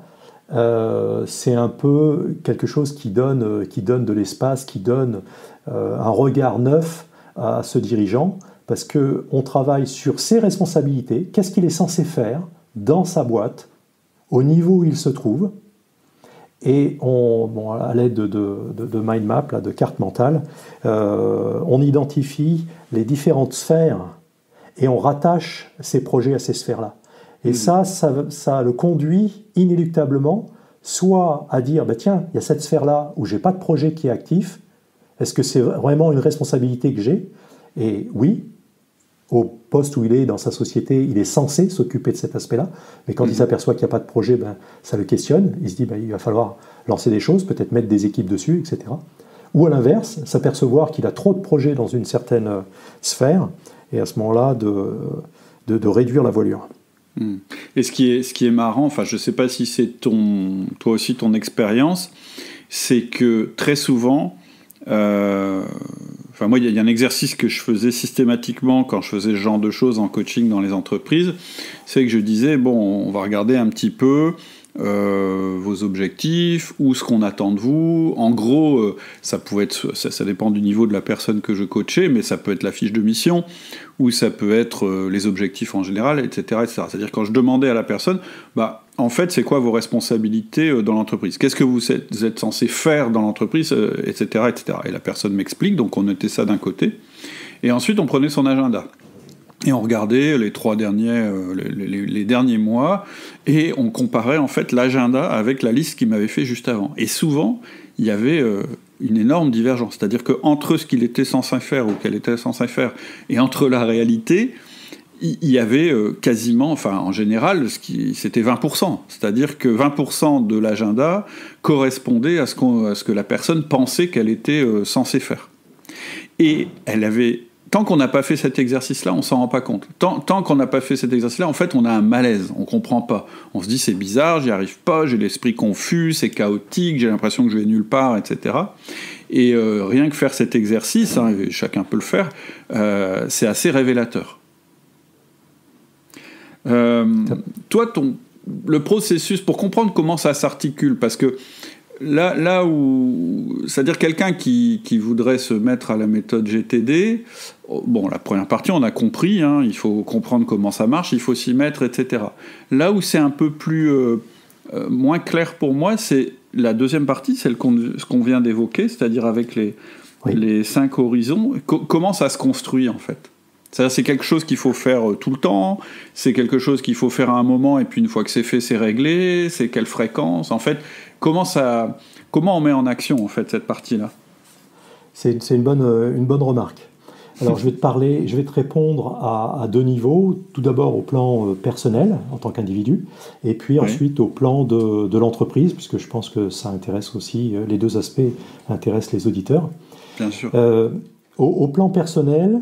S2: c'est un peu quelque chose qui donne de l'espace, qui donne un regard neuf à ce dirigeant. Parce qu'on travaille sur ses responsabilités, qu'est-ce qu'il est censé faire dans sa boîte, au niveau où il se trouve, et à l'aide de mind map, là, de carte mentale, on identifie les différentes sphères et on rattache ces projets à ces sphères-là. Et ça le conduit inéluctablement soit à dire, tiens, il y a cette sphère-là où je n'ai pas de projet qui est actif, est-ce que c'est vraiment une responsabilité que j'ai ? Et oui, au poste où il est dans sa société, il est censé s'occuper de cet aspect-là, mais quand il s'aperçoit qu'il n'y a pas de projet, ça le questionne, il se dit il va falloir lancer des choses, peut-être mettre des équipes dessus, etc. Ou à l'inverse, s'apercevoir qu'il a trop de projets dans une certaine sphère, et à ce moment-là, de réduire la voilure.
S1: Et ce qui est marrant, enfin je ne sais pas si c'est toi aussi ton expérience, c'est que très souvent, moi, il y a un exercice que je faisais systématiquement quand je faisais ce genre de choses en coaching dans les entreprises, c'est que je disais, bon, on va regarder un petit peu vos objectifs ou ce qu'on attend de vous. En gros, ça dépend du niveau de la personne que je coachais, mais ça peut être la fiche de mission ou ça peut être les objectifs en général, etc., etc. C'est-à-dire quand je demandais à la personne, en fait, c'est quoi vos responsabilités dans l'entreprise? Qu'est-ce que vous êtes censé faire dans l'entreprise, etc., etc. Et la personne m'explique, donc on notait ça d'un côté. Et ensuite, on prenait son agenda. Et on regardait les 3 derniers, les derniers mois, et on comparait en fait l'agenda avec la liste qu'il m'avait fait juste avant. Et souvent, il y avait une énorme divergence. C'est-à-dire qu'entre ce qu'il était censé faire ou qu'elle était censée faire, et entre la réalité, il y avait quasiment, en général, c'était 20%. C'est-à-dire que 20% de l'agenda correspondait à ce que la personne pensait qu'elle était censée faire. Et elle avait... Tant qu'on n'a pas fait cet exercice-là, on ne s'en rend pas compte. Tant qu'on n'a pas fait cet exercice-là, en fait, on a un malaise, on ne comprend pas. On se dit, c'est bizarre, j'y arrive pas, j'ai l'esprit confus, c'est chaotique, j'ai l'impression que je vais nulle part, etc. Et rien que faire cet exercice, et chacun peut le faire, c'est assez révélateur. Toi, le processus, pour comprendre comment ça s'articule, parce que là où... C'est-à-dire quelqu'un qui voudrait se mettre à la méthode GTD, la première partie, on a compris, il faut comprendre comment ça marche, il faut s'y mettre, etc. Là où c'est un peu plus... moins clair pour moi, c'est la deuxième partie, ce qu'on vient d'évoquer, c'est-à-dire avec les 5 horizons. Comment ça se construit, en fait? C'est quelque chose qu'il faut faire tout le temps, c'est quelque chose qu'il faut faire à un moment, et puis une fois que c'est fait, c'est réglé, c'est quelle fréquence? En fait, comment on met en action, en fait, cette partie-là?
S2: C'est une bonne remarque. Alors, je vais te répondre à 2 niveaux. Tout d'abord au plan personnel, en tant qu'individu, et puis ensuite au plan de l'entreprise, puisque je pense que ça intéresse aussi, les 2 aspects intéressent les auditeurs.
S1: Bien sûr.
S2: Au plan personnel,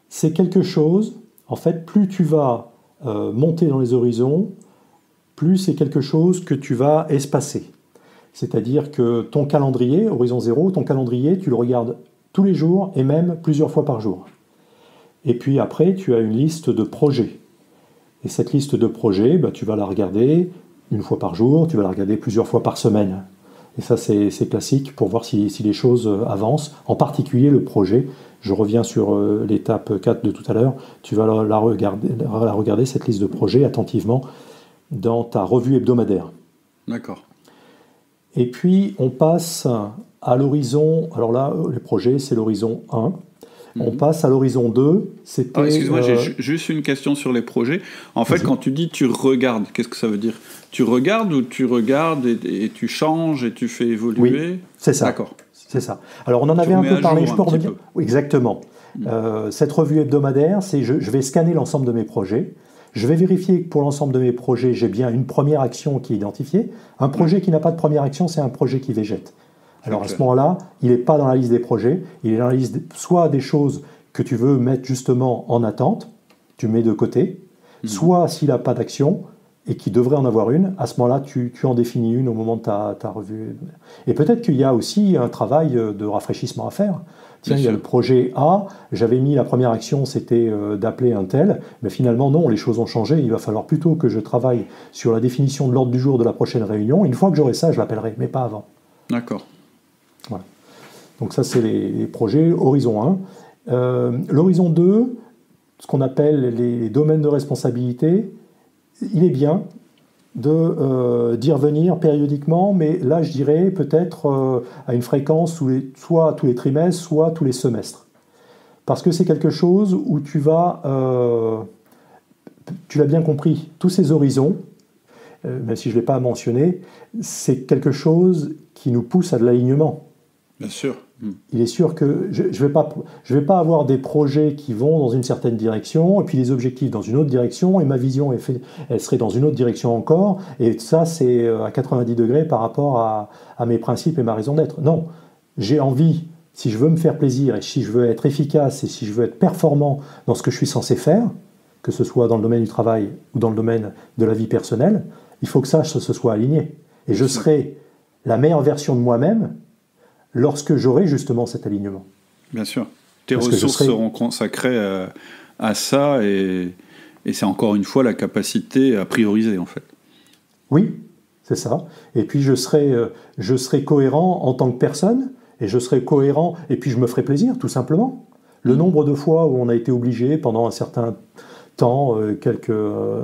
S2: c'est quelque chose, en fait, plus tu vas monter dans les horizons, plus c'est quelque chose que tu vas espacer. C'est-à-dire que ton calendrier, horizon 0, ton calendrier, tu le regardes tous les jours et même plusieurs fois par jour. Et puis après, tu as une liste de projets. Et cette liste de projets, tu vas la regarder une fois par jour, tu vas la regarder plusieurs fois par semaine. Et ça, c'est classique pour voir si les choses avancent, en particulier le projet. Je reviens sur l'étape 4 de tout à l'heure. Tu vas la regarder, cette liste de projets, attentivement, dans ta revue hebdomadaire.
S1: D'accord.
S2: Et puis, on passe à l'horizon... Alors là, les projets, c'est l'horizon 1. On passe à l'horizon 2.
S1: Excuse-moi, j'ai juste une question sur les projets. En fait, quand tu dis tu regardes, qu'est-ce que ça veut dire? Tu regardes ou tu regardes et tu changes et tu fais évoluer?
S2: Oui, c'est ça.
S1: D'accord.
S2: C'est ça. Alors, on en avait un peu parlé, je peux revenir? Oui, exactement. Cette revue hebdomadaire, c'est je vais scanner l'ensemble de mes projets. Je vais vérifier que pour l'ensemble de mes projets, j'ai bien une première action qui est identifiée. Un projet qui n'a pas de première action, c'est un projet qui végète. Alors à ce moment-là, il n'est pas dans la liste des projets, il est dans la liste soit des choses que tu veux mettre justement en attente, tu mets de côté, soit s'il n'a pas d'action et qu'il devrait en avoir une, à ce moment-là, tu en définis une au moment de ta revue. Et peut-être qu'il y a aussi un travail de rafraîchissement à faire. Tiens, il y a le projet A, j'avais mis la première action, c'était d'appeler un tel, mais finalement non, les choses ont changé, il va falloir plutôt que je travaille sur la définition de l'ordre du jour de la prochaine réunion. Une fois que j'aurai ça, je l'appellerai, mais pas avant.
S1: D'accord.
S2: Voilà. Donc ça, c'est les projets Horizon 1. L'Horizon 2, ce qu'on appelle les domaines de responsabilité, il est bien d'y revenir périodiquement, mais là, je dirais peut-être à une fréquence soit tous les trimestres, soit tous les semestres. Parce que c'est quelque chose où tu vas... tu l'as bien compris, tous ces horizons, même si je ne l'ai pas mentionné, c'est quelque chose qui nous pousse à de l'alignement.
S1: Bien sûr.
S2: Il est sûr que je vais pas avoir des projets qui vont dans une certaine direction, et puis des objectifs dans une autre direction, et ma vision, elle serait dans une autre direction encore, et ça, c'est à 90 degrés par rapport à mes principes et ma raison d'être. Non, j'ai envie, si je veux me faire plaisir, et si je veux être efficace, et si je veux être performant dans ce que je suis censé faire, que ce soit dans le domaine du travail ou dans le domaine de la vie personnelle, il faut que ça se soit aligné. Et je serai la meilleure version de moi-même lorsque j'aurai justement cet alignement.
S1: Bien sûr. Tes ressources seront consacrées à ça et c'est encore une fois la capacité à prioriser en fait.
S2: Oui, c'est ça. Et puis je serai cohérent en tant que personne et je serai cohérent et puis je me ferai plaisir tout simplement. Le nombre de fois où on a été obligé pendant un certain temps, quelques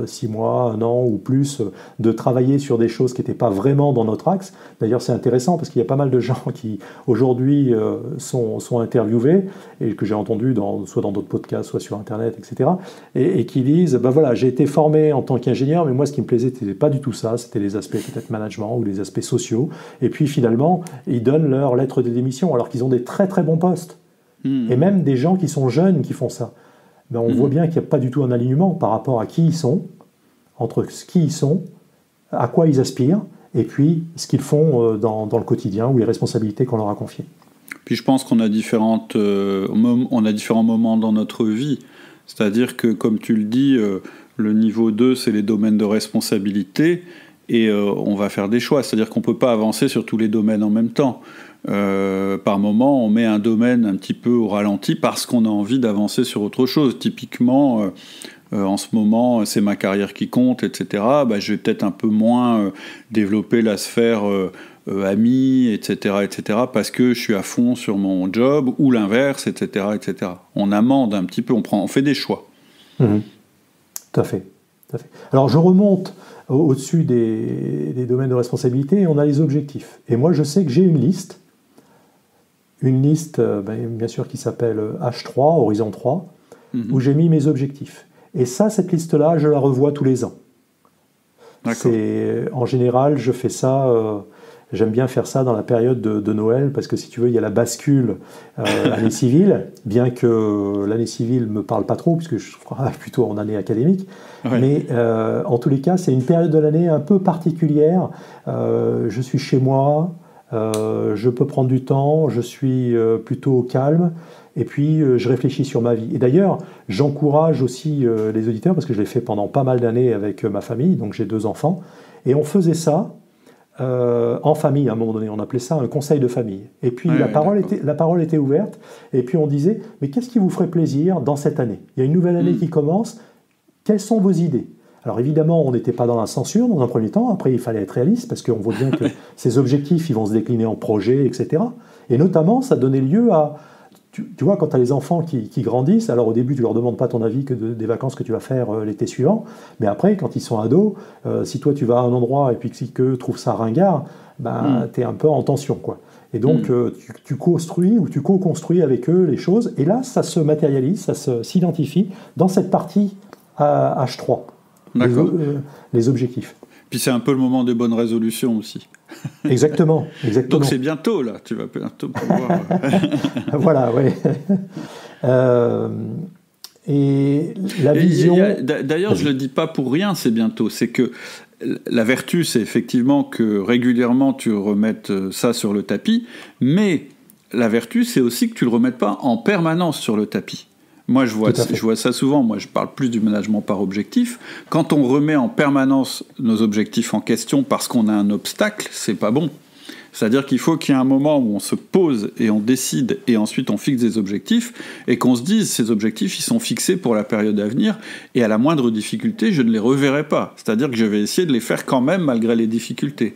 S2: 6 mois, 1 an ou plus, de travailler sur des choses qui n'étaient pas vraiment dans notre axe. D'ailleurs, c'est intéressant parce qu'il y a pas mal de gens qui, aujourd'hui, sont interviewés et que j'ai entendu soit dans d'autres podcasts, soit sur Internet, etc. Et qui disent, ben voilà, j'ai été formé en tant qu'ingénieur, mais moi, ce qui me plaisait, c'était pas du tout ça. C'était les aspects peut-être management ou les aspects sociaux. Et puis, finalement, ils donnent leur lettre de démission alors qu'ils ont des très, très bons postes. Et même des gens qui sont jeunes qui font ça. Ben on voit bien qu'il n'y a pas du tout un alignement par rapport à qui ils sont, entre ce qui ils sont, à quoi ils aspirent, et puis ce qu'ils font dans le quotidien ou les responsabilités qu'on leur a confiées.
S1: Puis je pense qu'on a différents moments dans notre vie. C'est-à-dire que, comme tu le dis, le niveau 2, c'est les domaines de responsabilité, et on va faire des choix. C'est-à-dire qu'on ne peut pas avancer sur tous les domaines en même temps. Par moment, on met un domaine un petit peu au ralenti parce qu'on a envie d'avancer sur autre chose. Typiquement, en ce moment, c'est ma carrière qui compte, etc. Bah, je vais peut-être un peu moins développer la sphère amis, etc., parce que je suis à fond sur mon job, ou l'inverse, etc., etc. On amende un petit peu, on fait des choix.
S2: Tout à fait. Alors, je remonte au-dessus des domaines de responsabilité et on a les objectifs. Et moi, je sais que j'ai une liste, bien sûr, qui s'appelle H3, Horizon 3, où j'ai mis mes objectifs. Et ça, cette liste-là, je la revois tous les ans. En général, je fais ça, j'aime bien faire ça dans la période de Noël, parce que si tu veux, il y a la bascule année civile, bien que l'année civile ne me parle pas trop, puisque je travaille plutôt en année académique. Ouais. Mais en tous les cas, c'est une période de l'année un peu particulière. Je suis chez moi, je peux prendre du temps, je suis plutôt au calme, et puis je réfléchis sur ma vie. Et d'ailleurs, j'encourage aussi les auditeurs, parce que je l'ai fait pendant pas mal d'années avec ma famille, donc j'ai 2 enfants, et on faisait ça en famille. À un moment donné, on appelait ça un conseil de famille. Et puis la parole était ouverte, et puis on disait, mais qu'est-ce qui vous ferait plaisir dans cette année ? Il y a une nouvelle année qui commence, quelles sont vos idées ? Alors évidemment, on n'était pas dans la censure dans un premier temps. Après, il fallait être réaliste parce qu'on voit bien que ces objectifs, ils vont se décliner en projets, etc. Et notamment, ça donnait lieu à... Tu vois, quand tu as les enfants qui grandissent, alors au début, tu ne leur demandes pas ton avis que des vacances que tu vas faire l'été suivant. Mais après, quand ils sont ados, si toi, tu vas à un endroit et puis qu'eux trouvent ça ringard, tu es un peu en tension, quoi. Et donc, tu construis ou tu co-construis avec eux les choses. Et là, ça se matérialise, ça s'identifie dans cette partie H3. Les objectifs.
S1: Puis c'est un peu le moment des bonnes résolutions aussi.
S2: Exactement.
S1: Donc c'est bientôt là, tu vas bientôt pouvoir...
S2: Voilà, oui. Et la vision...
S1: D'ailleurs, je ne le dis pas pour rien, c'est bientôt. C'est que la vertu, c'est effectivement que régulièrement tu remettes ça sur le tapis, mais la vertu, c'est aussi que tu ne le remettes pas en permanence sur le tapis. Moi, je vois ça souvent. Moi, je parle plus du management par objectif. Quand on remet en permanence nos objectifs en question parce qu'on a un obstacle, c'est pas bon. C'est-à-dire qu'il faut qu'il y ait un moment où on se pose et on décide et ensuite on fixe des objectifs et qu'on se dise ces objectifs, ils sont fixés pour la période à venir et à la moindre difficulté, je ne les reverrai pas. C'est-à-dire que je vais essayer de les faire quand même malgré les difficultés.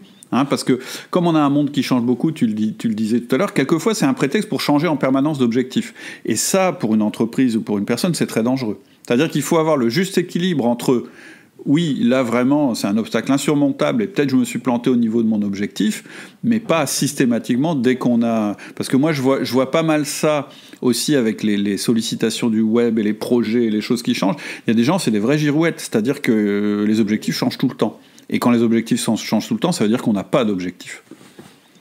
S1: Parce que comme on a un monde qui change beaucoup, tu le disais tout à l'heure, quelquefois c'est un prétexte pour changer en permanence d'objectif. Et ça, pour une entreprise ou pour une personne, c'est très dangereux. C'est-à-dire qu'il faut avoir le juste équilibre entre, oui, là vraiment c'est un obstacle insurmontable et peut-être je me suis planté au niveau de mon objectif, mais pas systématiquement dès qu'on a... Parce que moi je vois pas mal ça aussi avec les sollicitations du web et les projets et les choses qui changent. Il y a des gens, c'est des vraies girouettes, c'est-à-dire que les objectifs changent tout le temps. Et quand les objectifs changent tout le temps, ça veut dire qu'on n'a pas d'objectif.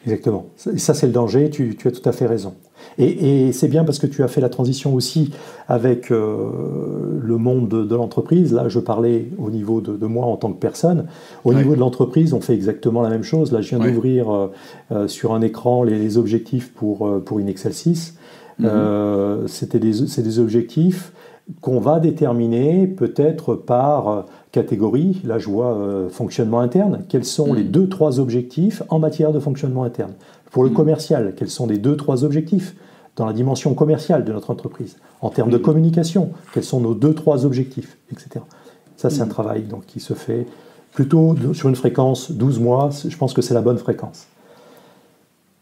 S2: Exactement. Et ça, c'est le danger, tu as tout à fait raison. Et c'est bien parce que tu as fait la transition aussi avec le monde de l'entreprise. Là, je parlais au niveau de moi en tant que personne. Au niveau de l'entreprise, on fait exactement la même chose. Là, je viens d'ouvrir sur un écran les objectifs pour InExcel 6. C'est des objectifs qu'on va déterminer peut-être par catégorie, là je vois fonctionnement interne, quels sont les 2-3 objectifs en matière de fonctionnement interne. Pour le commercial, quels sont les 2-3 objectifs dans la dimension commerciale de notre entreprise. En termes de communication, quels sont nos 2-3 objectifs, etc. Ça, c'est un travail donc, qui se fait plutôt sur une fréquence 12 mois. Je pense que c'est la bonne fréquence.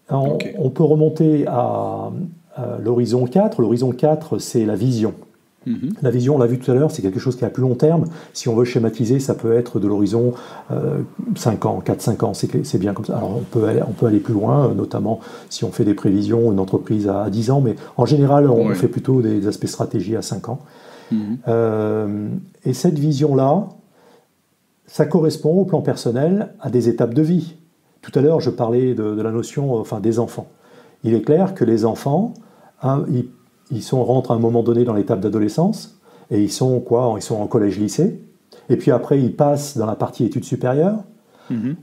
S2: On peut remonter à l'horizon 4. L'horizon 4, c'est la vision. La vision, on l'a vu tout à l'heure, c'est quelque chose qui est à plus long terme. Si on veut schématiser, ça peut être de l'horizon 5 ans, 4-5 ans, c'est bien comme ça. Alors on peut aller plus loin, notamment si on fait des prévisions, une entreprise à 10 ans, mais en général, on fait plutôt des aspects stratégie à 5 ans. Et cette vision-là, ça correspond au plan personnel à des étapes de vie. Tout à l'heure, je parlais de la notion des enfants. Il est clair que les enfants, ils rentrent à un moment donné dans l'étape d'adolescence, et ils sont en collège-lycée, et puis après ils passent dans la partie études supérieures,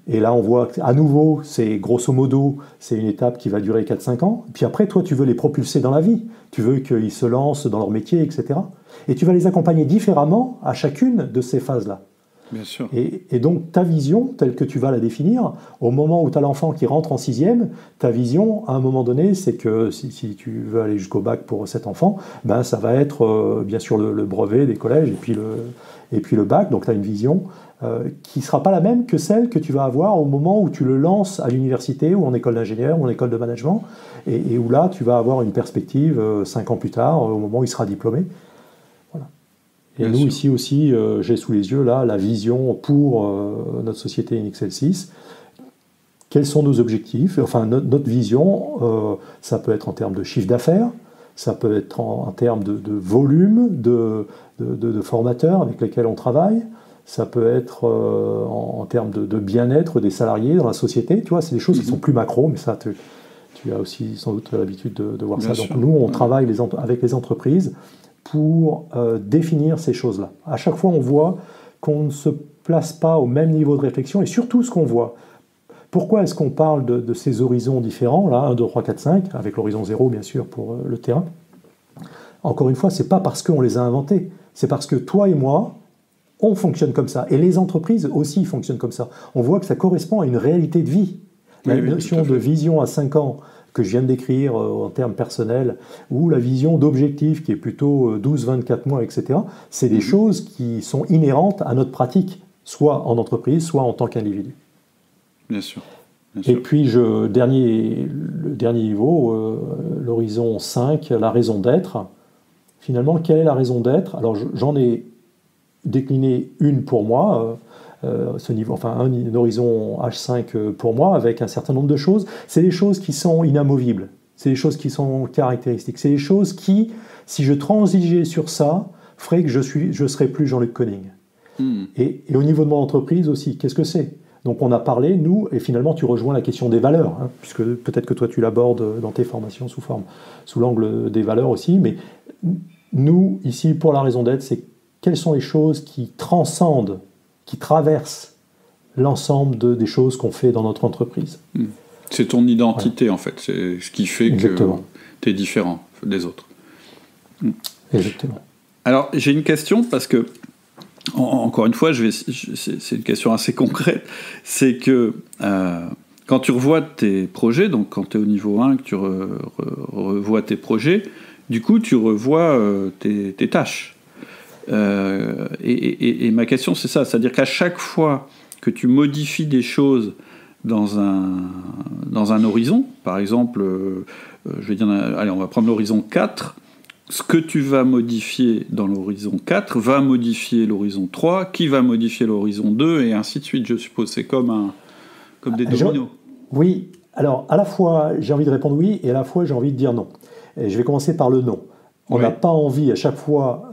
S2: et là on voit à nouveau, c'est grosso modo, c'est une étape qui va durer 4-5 ans, puis après toi tu veux les propulser dans la vie, tu veux qu'ils se lancent dans leur métier, etc. Et tu vas les accompagner différemment à chacune de ces phases-là.
S1: Bien sûr.
S2: Et donc ta vision, telle que tu vas la définir, au moment où tu as l'enfant qui rentre en 6e, ta vision, à un moment donné, c'est que si tu veux aller jusqu'au bac pour cet enfant, ben, ça va être bien sûr le brevet des collèges et puis le bac. Donc tu as une vision qui ne sera pas la même que celle que tu vas avoir au moment où tu le lances à l'université ou en école d'ingénieur ou en école de management, et où là tu vas avoir une perspective 5 ans plus tard, au moment où il sera diplômé. Et nous, ici aussi, j'ai sous les yeux là, la vision pour notre société INXL 6. Quels sont nos objectifs? Enfin, notre vision, ça peut être en termes de chiffre d'affaires, ça peut être en termes de volume de formateurs avec lesquels on travaille, ça peut être en termes de bien-être des salariés dans la société. Tu vois, c'est des choses qui sont plus macro, mais ça, tu as aussi sans doute l'habitude de voir ça. Donc nous, on travaille avec les entreprises pour définir ces choses-là. À chaque fois, on voit qu'on ne se place pas au même niveau de réflexion, et surtout ce qu'on voit. Pourquoi est-ce qu'on parle de ces horizons différents, là, 1, 2, 3, 4, 5, avec l'horizon 0, bien sûr, pour le terrain? Encore une fois, ce n'est pas parce qu'on les a inventés, c'est parce que toi et moi, on fonctionne comme ça. Et les entreprises aussi fonctionnent comme ça. On voit que ça correspond à une réalité de vie. La notion de vision à 5 ans, que je viens de décrire en termes personnels, ou la vision d'objectif qui est plutôt 12-24 mois, etc., c'est des choses qui sont inhérentes à notre pratique, soit en entreprise, soit en tant qu'individu.
S1: Bien sûr.
S2: Et puis, le dernier niveau, l'horizon 5, la raison d'être. Finalement, quelle est la raison d'être? Alors, j'en ai décliné une pour moi, un horizon H5 pour moi, avec un certain nombre de choses. C'est des choses qui sont inamovibles, c'est des choses qui sont caractéristiques, c'est des choses qui, si je transigeais sur ça, feraient que je serais plus Jean-Luc Koning. Et au niveau de mon entreprise aussi, qu'est-ce que c'est? Donc on a parlé, nous, et finalement tu rejoins la question des valeurs, hein, puisque peut-être que toi tu l'abordes dans tes formations sous l'angle des valeurs aussi, mais nous, ici, pour la raison d'être, c'est quelles sont les choses qui transcendent, qui traversent l'ensemble des choses qu'on fait dans notre entreprise.
S1: C'est ton identité, en fait. C'est ce qui fait que tu es différent des autres.
S2: Exactement.
S1: Alors, j'ai une question, parce que, encore une fois, c'est une question assez concrète. C'est que quand tu revois tes projets, donc quand tu es au niveau 1, que tu revois tes projets, du coup, tu revois tes tâches. Et ma question, c'est ça. C'est-à-dire qu'à chaque fois que tu modifies des choses dans un horizon, par exemple, je vais dire, allez, on va prendre l'horizon 4, ce que tu vas modifier dans l'horizon 4 va modifier l'horizon 3, qui va modifier l'horizon 2, et ainsi de suite, je suppose. C'est comme des dominos.
S2: Oui, alors à la fois j'ai envie de répondre oui, et à la fois j'ai envie de dire non. Et je vais commencer par le non. On n'a pas envie à chaque fois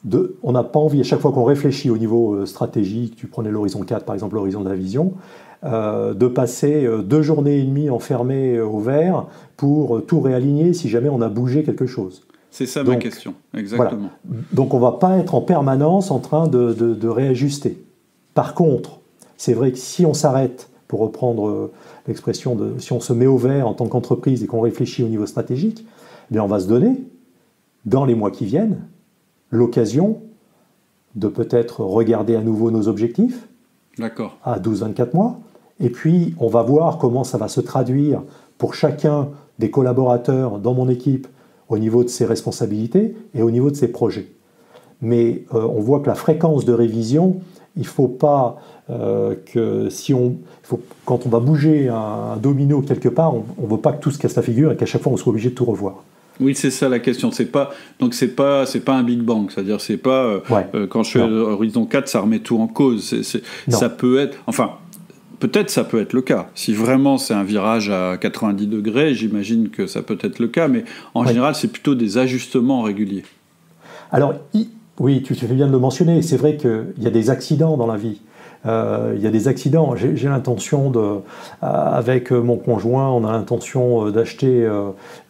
S2: qu'on réfléchit au niveau stratégique, tu prenais l'horizon 4 par exemple, l'horizon de la vision, de passer 2 journées et demie enfermées au vert pour tout réaligner si jamais on a bougé quelque chose.
S1: C'est ça ma question, exactement.
S2: Voilà. Donc on ne va pas être en permanence en train de réajuster. Par contre, c'est vrai que si on s'arrête, pour reprendre l'expression si on se met au vert en tant qu'entreprise et qu'on réfléchit au niveau stratégique, eh bien on va se donner, dans les mois qui viennent, l'occasion de peut-être regarder à nouveau nos objectifs à 12-24 mois. Et puis, on va voir comment ça va se traduire pour chacun des collaborateurs dans mon équipe au niveau de ses responsabilités et au niveau de ses projets. Mais on voit que la fréquence de révision, il ne faut pas que quand on va bouger un domino quelque part, on ne veut pas que tout se casse la figure et qu'à chaque fois on soit obligé de tout revoir.
S1: Oui, c'est ça la question. C'est pas un Big Bang. C'est-à-dire, c'est pas quand je fais Horizon 4, ça remet tout en cause. Ça peut être, enfin, peut-être ça peut être le cas. Si vraiment c'est un virage à 90 degrés, j'imagine que ça peut être le cas. Mais en général, c'est plutôt des ajustements réguliers.
S2: Alors, oui, tu fais bien de le mentionner. C'est vrai qu'il y a des accidents dans la vie. Il y a des accidents. J'ai l'intention avec mon conjoint, on a l'intention d'acheter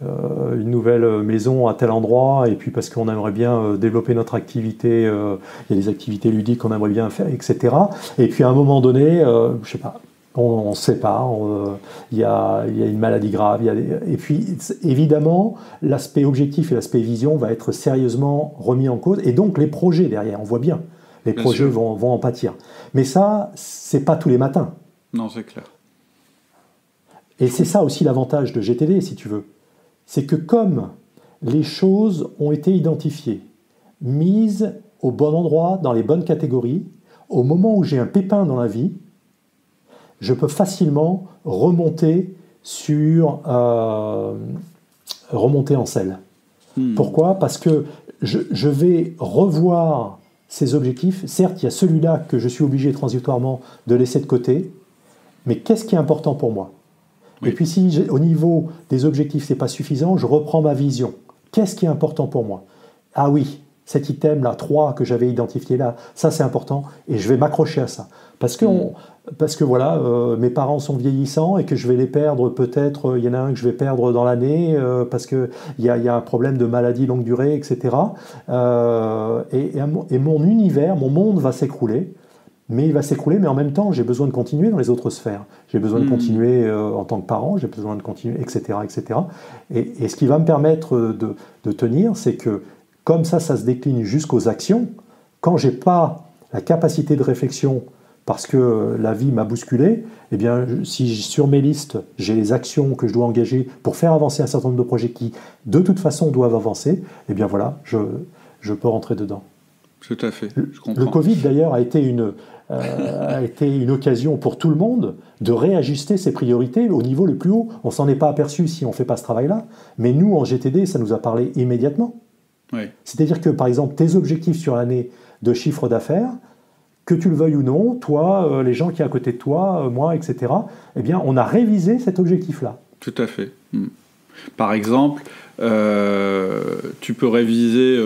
S2: une nouvelle maison à tel endroit, et puis parce qu'on aimerait bien développer notre activité, il y a des activités ludiques qu'on aimerait bien faire, etc. Et puis à un moment donné, je sais pas, on se sépare, il y a une maladie grave, et puis évidemment l'aspect objectif et l'aspect vision va être sérieusement remis en cause, et donc les projets derrière, on voit bien. Les projets vont en pâtir. Mais ça, c'est pas tous les matins.
S1: Non, c'est clair.
S2: Et c'est ça aussi l'avantage de GTD, si tu veux. C'est que comme les choses ont été identifiées, mises au bon endroit, dans les bonnes catégories, au moment où j'ai un pépin dans la vie, je peux facilement remonter en selle. Pourquoi ? Parce que je vais revoir ces objectifs. Certes, il y a celui-là que je suis obligé transitoirement de laisser de côté, mais qu'est-ce qui est important pour moi ? Et puis si au niveau des objectifs, ce n'est pas suffisant, je reprends ma vision. Qu'est-ce qui est important pour moi ? Ah oui, cet item-là, 3 que j'avais identifié là, ça c'est important, et je vais m'accrocher à ça. Parce que voilà, mes parents sont vieillissants et que je vais les perdre peut-être, il y en a un que je vais perdre dans l'année parce qu'il y a un problème de maladie longue durée, etc. Et mon univers, mon monde va s'écrouler, mais en même temps, j'ai besoin de continuer dans les autres sphères. J'ai besoin de continuer en tant que parent, j'ai besoin de continuer, etc. etc. Et ce qui va me permettre de tenir, c'est que comme ça se décline jusqu'aux actions, quand je n'ai pas la capacité de réflexion parce que la vie m'a bousculé, eh bien, si sur mes listes, j'ai les actions que je dois engager pour faire avancer un certain nombre de projets qui, de toute façon, doivent avancer, eh bien voilà, je peux rentrer dedans.
S1: Tout à fait, je comprends.
S2: Le Covid, d'ailleurs, a été une occasion pour tout le monde de réajuster ses priorités au niveau le plus haut. On ne s'en est pas aperçu si on ne fait pas ce travail-là, mais nous, en GTD, ça nous a parlé immédiatement. Oui. C'est-à-dire que, par exemple, tes objectifs sur l'année de chiffre d'affaires, que tu le veuilles ou non, toi, les gens qui sont à côté de toi, moi, etc., eh bien, on a révisé cet objectif-là.
S1: Tout à fait. Par exemple, tu peux réviser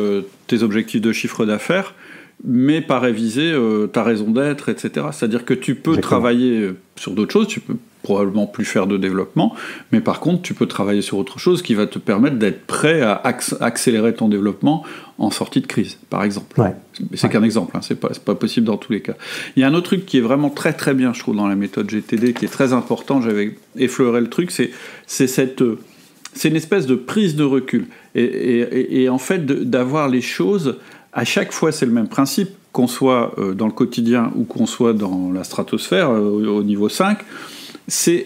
S1: tes objectifs de chiffre d'affaires, mais pas réviser ta raison d'être, etc. C'est-à-dire que tu peux travailler sur d'autres choses, tu peux probablement plus faire de développement, mais par contre, tu peux travailler sur autre chose qui va te permettre d'être prêt à accélérer ton développement en sortie de crise, par exemple. C'est qu'un exemple, hein, c'est pas possible dans tous les cas. Il y a un autre truc qui est vraiment très très bien, je trouve, dans la méthode GTD, qui est très important, j'avais effleuré le truc, c'est une espèce de prise de recul. Et en fait, d'avoir les choses, à chaque fois, c'est le même principe, qu'on soit dans le quotidien ou qu'on soit dans la stratosphère, au niveau 5, c'est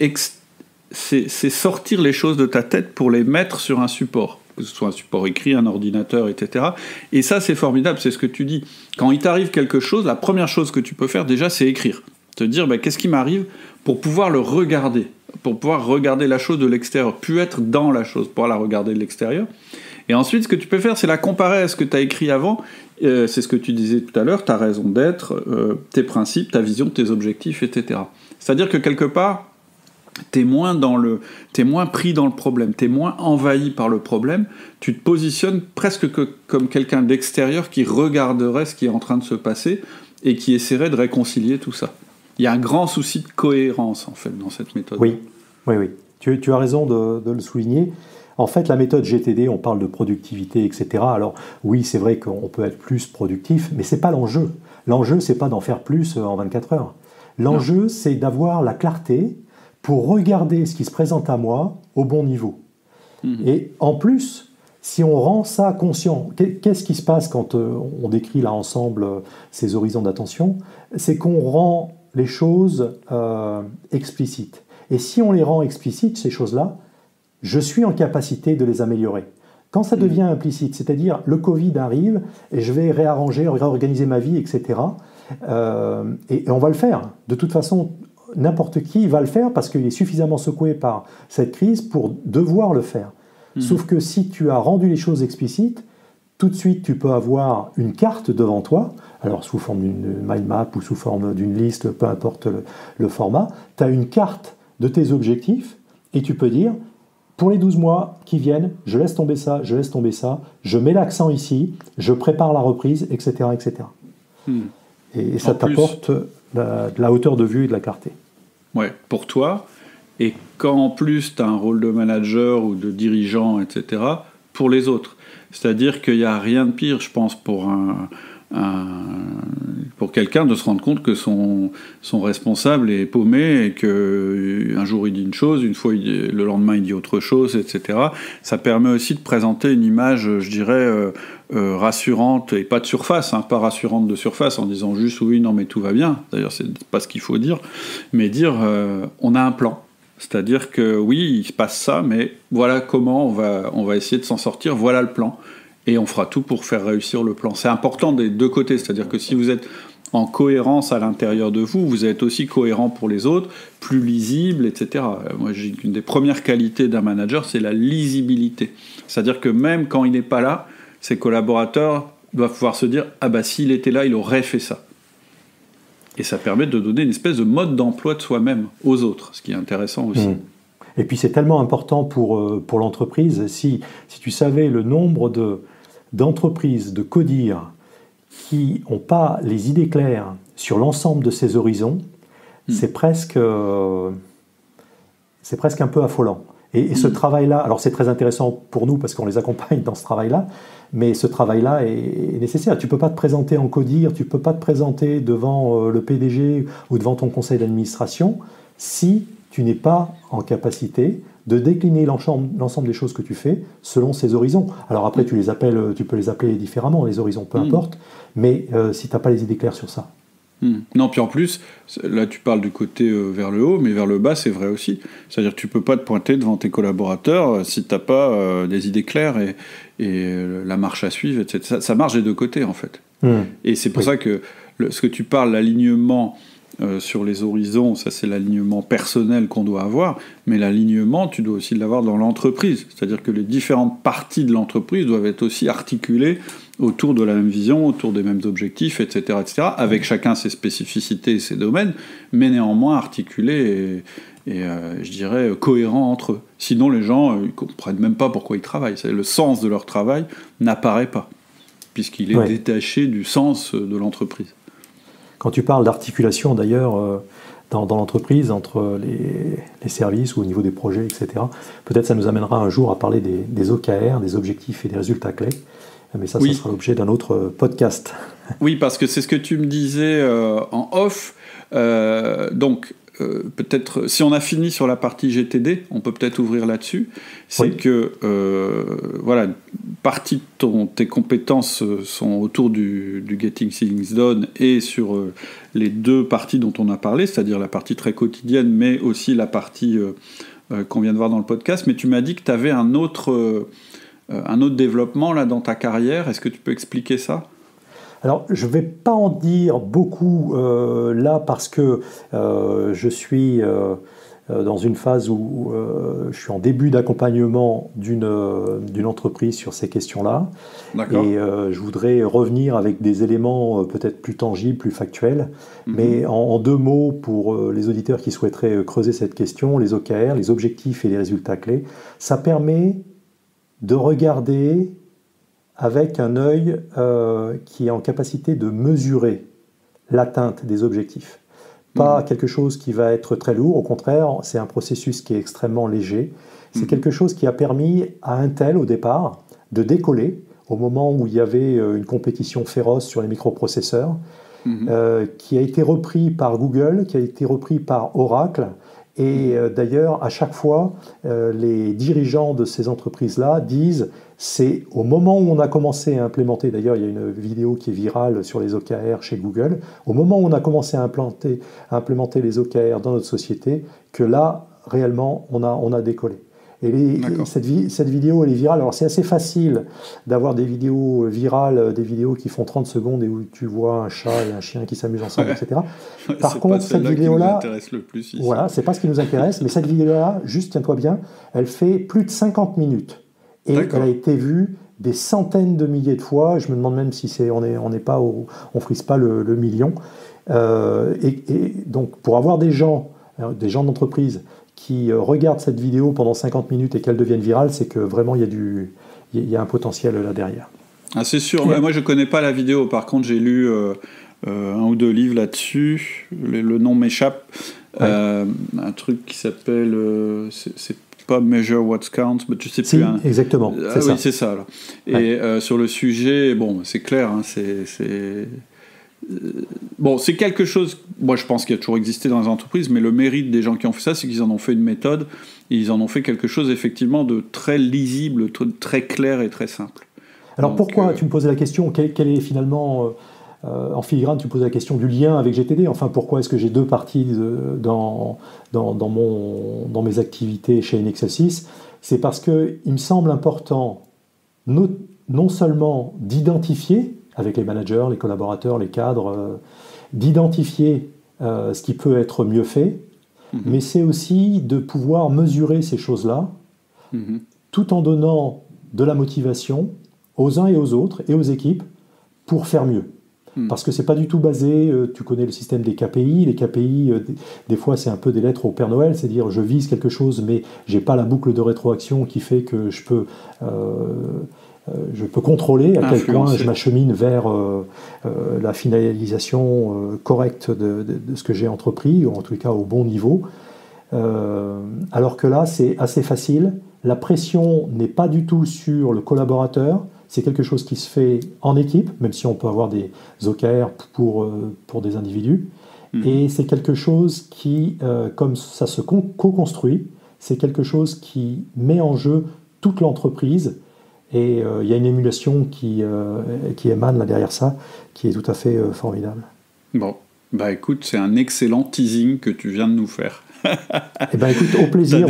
S1: sortir les choses de ta tête pour les mettre sur un support, que ce soit un support écrit, un ordinateur, etc. Et ça, c'est formidable, c'est ce que tu dis. Quand il t'arrive quelque chose, la première chose que tu peux faire, déjà, c'est écrire. Te dire, qu'est-ce qui m'arrive pour pouvoir le regarder, pour pouvoir regarder la chose de l'extérieur, puis être dans la chose, pouvoir la regarder de l'extérieur. Et ensuite, ce que tu peux faire, c'est la comparer à ce que tu as écrit avant. C'est ce que tu disais tout à l'heure, ta raison d'être, tes principes, ta vision, tes objectifs, etc. C'est-à-dire que quelque part, t'es moins pris dans le problème, t'es moins envahi par le problème, tu te positionnes presque comme quelqu'un d'extérieur qui regarderait ce qui est en train de se passer et qui essaierait de réconcilier tout ça. Il y a un grand souci de cohérence, en fait, dans cette méthode.
S2: Oui. Tu as raison de le souligner. En fait, la méthode GTD, on parle de productivité, etc. Alors oui, c'est vrai qu'on peut être plus productif, mais ce n'est pas l'enjeu. L'enjeu, ce n'est pas d'en faire plus en 24 heures. L'enjeu, c'est d'avoir la clarté pour regarder ce qui se présente à moi au bon niveau. Et en plus, Si on rend ça conscient, qu'est-ce qui se passe quand on décrit là ensemble ces horizons d'attention? C'est qu'on rend les choses explicites. Et si on les rend explicites, ces choses-là, je suis en capacité de les améliorer. Quand ça devient implicite, c'est-à-dire le Covid arrive et je vais réarranger, réorganiser ma vie, etc. Et on va le faire. De toute façon, n'importe qui va le faire parce qu'il est suffisamment secoué par cette crise pour devoir le faire. Sauf que si tu as rendu les choses explicites, tout de suite tu peux avoir une carte devant toi, alors sous forme d'une mind map ou sous forme d'une liste, peu importe le format, tu as une carte de tes objectifs et tu peux dire, pour les 12 mois qui viennent, je laisse tomber ça, je mets l'accent ici, je prépare la reprise, etc. etc. Et ça t'apporte de la hauteur de vue et de la clarté.
S1: Ouais, pour toi, et quand en plus tu as un rôle de manager ou de dirigeant, etc., pour les autres. C'est-à-dire qu'il n'y a rien de pire, je pense, pour pour quelqu'un de se rendre compte que son responsable est paumé et qu'un jour il dit une chose, le lendemain il dit autre chose, etc. Ça permet aussi de présenter une image, je dirais, rassurante, et pas de surface, pas rassurante de surface, en disant juste oui, non mais tout va bien, d'ailleurs c'est pas ce qu'il faut dire, mais dire on a un plan. C'est-à-dire que oui, il se passe ça, mais voilà comment on va essayer de s'en sortir, voilà le plan. Et on fera tout pour faire réussir le plan. C'est important des deux côtés, c'est-à-dire que si vous êtes en cohérence à l'intérieur de vous, vous êtes aussi cohérent pour les autres, plus lisible, etc. Moi, j'ai une des premières qualités d'un manager, c'est la lisibilité. C'est-à-dire que même quand il n'est pas là, ses collaborateurs doivent pouvoir se dire « Ah bah s'il était là, il aurait fait ça ». Et ça permet de donner une espèce de mode d'emploi de soi-même aux autres, ce qui est intéressant aussi.
S2: Et puis c'est tellement important pour l'entreprise. Si tu savais le nombre d'entreprises, de CODIR, qui n'ont pas les idées claires sur l'ensemble de ces horizons, c'est presque un peu affolant. Et ce travail-là, alors c'est très intéressant pour nous parce qu'on les accompagne dans ce travail-là, mais ce travail-là est nécessaire. Tu ne peux pas te présenter en CODIR, tu ne peux pas te présenter devant le PDG ou devant ton conseil d'administration si tu n'es pas en capacité de décliner l'ensemble des choses que tu fais selon ces horizons. Alors après, tu peux les appeler différemment, les horizons, peu importe, mais si tu n'as pas les idées claires sur ça.
S1: Non, puis en plus, là tu parles du côté vers le haut, mais vers le bas c'est vrai aussi. C'est-à-dire que tu ne peux pas te pointer devant tes collaborateurs si tu n'as pas des idées claires et la marche à suivre, etc. Ça marche des deux côtés en fait. Et c'est pour ça que ce que tu parles, l'alignement sur les horizons, ça c'est l'alignement personnel qu'on doit avoir, mais l'alignement, tu dois aussi l'avoir dans l'entreprise. C'est-à-dire que les différentes parties de l'entreprise doivent être aussi articulées autour de la même vision, autour des mêmes objectifs, etc., avec chacun ses spécificités et ses domaines, mais néanmoins articulés et je dirais, cohérents entre eux. Sinon, les gens ne comprennent même pas pourquoi ils travaillent. Le sens de leur travail n'apparaît pas, puisqu'il est détaché du sens de l'entreprise.
S2: Quand tu parles d'articulation, d'ailleurs, dans l'entreprise, entre les services ou au niveau des projets, etc., peut-être ça nous amènera un jour à parler des OKR, des objectifs et des résultats clés. Mais ça sera l'objet d'un autre podcast. Oui,
S1: parce que c'est ce que tu me disais en off. Donc, peut-être, si on a fini sur la partie GTD, on peut peut-être ouvrir là-dessus. C'est que, voilà, partie de tes compétences sont autour du Getting Things Done et sur les deux parties dont on a parlé, c'est-à-dire la partie très quotidienne, mais aussi la partie qu'on vient de voir dans le podcast. Mais tu m'as dit que tu avais un autre développement là, dans ta carrière. Est-ce que tu peux expliquer ça ?
S2: Alors, je ne vais pas en dire beaucoup là parce que je suis dans une phase où je suis en début d'accompagnement d'une entreprise sur ces questions-là. D'accord. Et je voudrais revenir avec des éléments peut-être plus tangibles, plus factuels. Mais en deux mots, pour les auditeurs qui souhaiteraient creuser cette question, les OKR, les objectifs et les résultats clés, ça permet de regarder avec un œil qui est en capacité de mesurer l'atteinte des objectifs. Pas quelque chose qui va être très lourd, au contraire, c'est un processus qui est extrêmement léger. C'est quelque chose qui a permis à Intel, au départ, de décoller, au moment où il y avait une compétition féroce sur les microprocesseurs, qui a été repris par Google, qui a été repris par Oracle, Et d'ailleurs, à chaque fois, les dirigeants de ces entreprises-là disent, c'est au moment où on a commencé à implémenter, d'ailleurs il y a une vidéo qui est virale sur les OKR chez Google, au moment où on a commencé à implémenter les OKR dans notre société, que là, réellement, on a décollé. Et cette vidéo, elle est virale. Alors, c'est assez facile d'avoir des vidéos virales, des vidéos qui font 30 secondes et où tu vois un chat et un chien qui s'amusent ensemble, etc. Par contre, cette vidéo-là, voilà, c'est pas ce qui nous intéresse, mais cette vidéo-là, juste tiens-toi bien, elle fait plus de 50 minutes. Et elle a été vue des centaines de milliers de fois. Je me demande même si on frise pas le million. Et donc, pour avoir des gens d'entreprise qui regardent cette vidéo pendant 50 minutes et qu'elle devienne virale, c'est que vraiment il y a un potentiel là derrière.
S1: Ah, c'est sûr. Moi, je connais pas la vidéo. Par contre, j'ai lu un ou deux livres là-dessus. Le nom m'échappe. Ouais. Un truc qui s'appelle... c'est pas Measure What Counts, mais je sais plus.
S2: Exactement.
S1: C'est ça. Oui, c'est ça. Là. Et sur le sujet, bon, c'est clair, hein, bon, c'est quelque chose, moi je pense qu'il a toujours existé dans les entreprises, mais le mérite des gens qui ont fait ça, c'est qu'ils en ont fait une méthode, et ils en ont fait quelque chose effectivement de très lisible, très clair et très simple.
S2: Alors donc, pourquoi, tu me posais la question, quel est finalement, en filigrane, tu me posais la question du lien avec GTD, enfin pourquoi est-ce que j'ai deux parties dans mes activités chez InExcel6 ? C'est parce qu'il me semble important non seulement d'identifier, avec les managers, les collaborateurs, les cadres, d'identifier ce qui peut être mieux fait, mais c'est aussi de pouvoir mesurer ces choses-là, tout en donnant de la motivation aux uns et aux autres et aux équipes pour faire mieux. Parce que c'est pas du tout basé, tu connais le système des KPI, les KPI, des fois c'est un peu des lettres au Père Noël, c'est-à-dire je vise quelque chose mais j'ai pas la boucle de rétroaction qui fait que je peux contrôler à quel point je m'achemine vers la finalisation correcte de ce que j'ai entrepris, ou en tout cas au bon niveau. Alors que là, c'est assez facile. La pression n'est pas du tout sur le collaborateur. C'est quelque chose qui se fait en équipe, même si on peut avoir des OKR pour des individus. Et c'est quelque chose qui, comme ça se co-construit, c'est quelque chose qui met en jeu toute l'entreprise. Et il y a une émulation qui émane là derrière ça, qui est tout à fait formidable.
S1: Bon, bah écoute, c'est un excellent teasing que tu viens de nous faire.
S2: Eh ben écoute, au plaisir.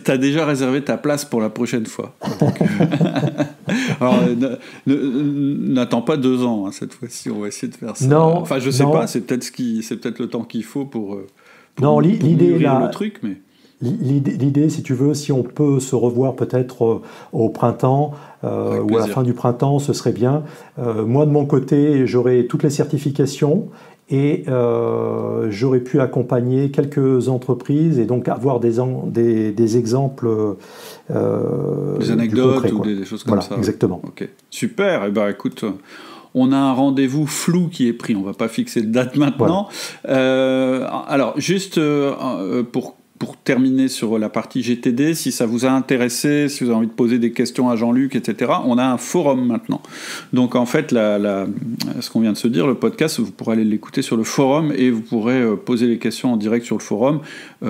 S1: T'as déjà réservé ta place pour la prochaine fois. Donc, alors, n'attends pas 2 ans, hein, cette fois-ci, on va essayer de faire ça.
S2: Non,
S1: enfin, je sais pas, c'est peut-être le temps qu'il faut pour
S2: l'idée
S1: mûrir le truc, mais...
S2: L'idée, si tu veux, si on peut se revoir peut-être au printemps ou à la fin du printemps, ce serait bien. Moi, de mon côté, j'aurai toutes les certifications et j'aurais pu accompagner quelques entreprises et donc avoir des exemples.
S1: Des anecdotes concret, ou des choses comme ça.
S2: Exactement.
S1: Ok, super. Et ben écoute, on a un rendez-vous flou qui est pris. On va pas fixer de date maintenant. Voilà. Alors juste pour terminer sur la partie GTD, si ça vous a intéressé, si vous avez envie de poser des questions à Jean-Luc, etc., on a un forum maintenant. Donc en fait, ce qu'on vient de se dire, le podcast, vous pourrez aller l'écouter sur le forum et vous pourrez poser les questions en direct sur le forum.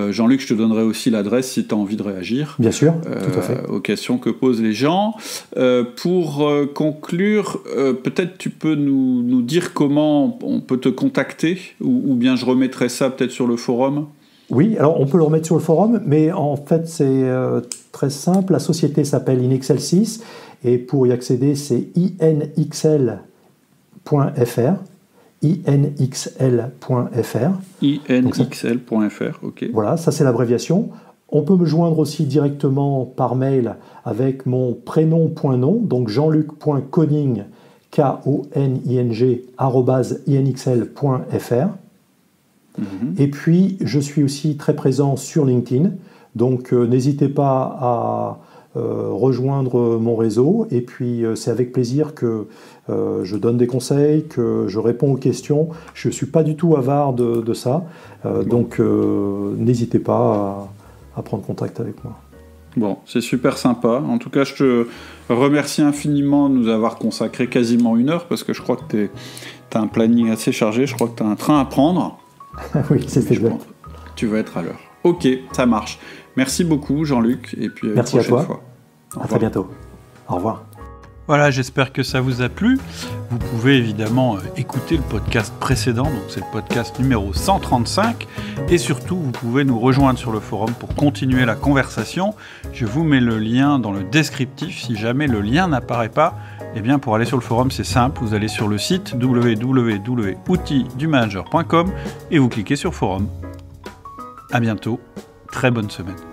S1: Jean-Luc, je te donnerai aussi l'adresse si tu as envie de réagir.
S2: Bien sûr, tout à fait.
S1: Aux questions que posent les gens. Pour conclure, peut-être tu peux nous dire comment on peut te contacter, ou bien je remettrai ça peut-être sur le forum.
S2: Oui, alors on peut le remettre sur le forum, mais en fait c'est très simple. La société s'appelle InExcel6 et pour y accéder c'est inxl.fr. inxl.fr.
S1: inxl.fr, ok.
S2: Voilà, ça c'est l'abréviation. On peut me joindre aussi directement par mail avec mon prénom.nom, donc jeanluc.koning, koning, @inxl.fr. Et puis, je suis aussi très présent sur LinkedIn, donc n'hésitez pas à rejoindre mon réseau, et puis c'est avec plaisir que je donne des conseils, que je réponds aux questions. Je ne suis pas du tout avare de ça, donc n'hésitez pas à prendre contact avec moi.
S1: Bon, c'est super sympa. En tout cas, je te remercie infiniment de nous avoir consacré quasiment 1 heure, parce que je crois que tu as un planning assez chargé, je crois que tu as un train à prendre.
S2: Oui, c'est exact.
S1: Tu vas être à l'heure. Ok, ça marche. Merci beaucoup Jean-Luc, et puis
S2: merci à toi.
S1: Fois.
S2: À très bientôt. Au revoir.
S3: Voilà, j'espère que ça vous a plu. Vous pouvez évidemment écouter le podcast précédent, donc c'est le podcast numéro 135, et surtout vous pouvez nous rejoindre sur le forum pour continuer la conversation. Je vous mets le lien dans le descriptif. Si jamais le lien n'apparaît pas, eh bien pour aller sur le forum c'est simple, vous allez sur le site www.outildumanager.com et vous cliquez sur forum. À bientôt, très bonne semaine.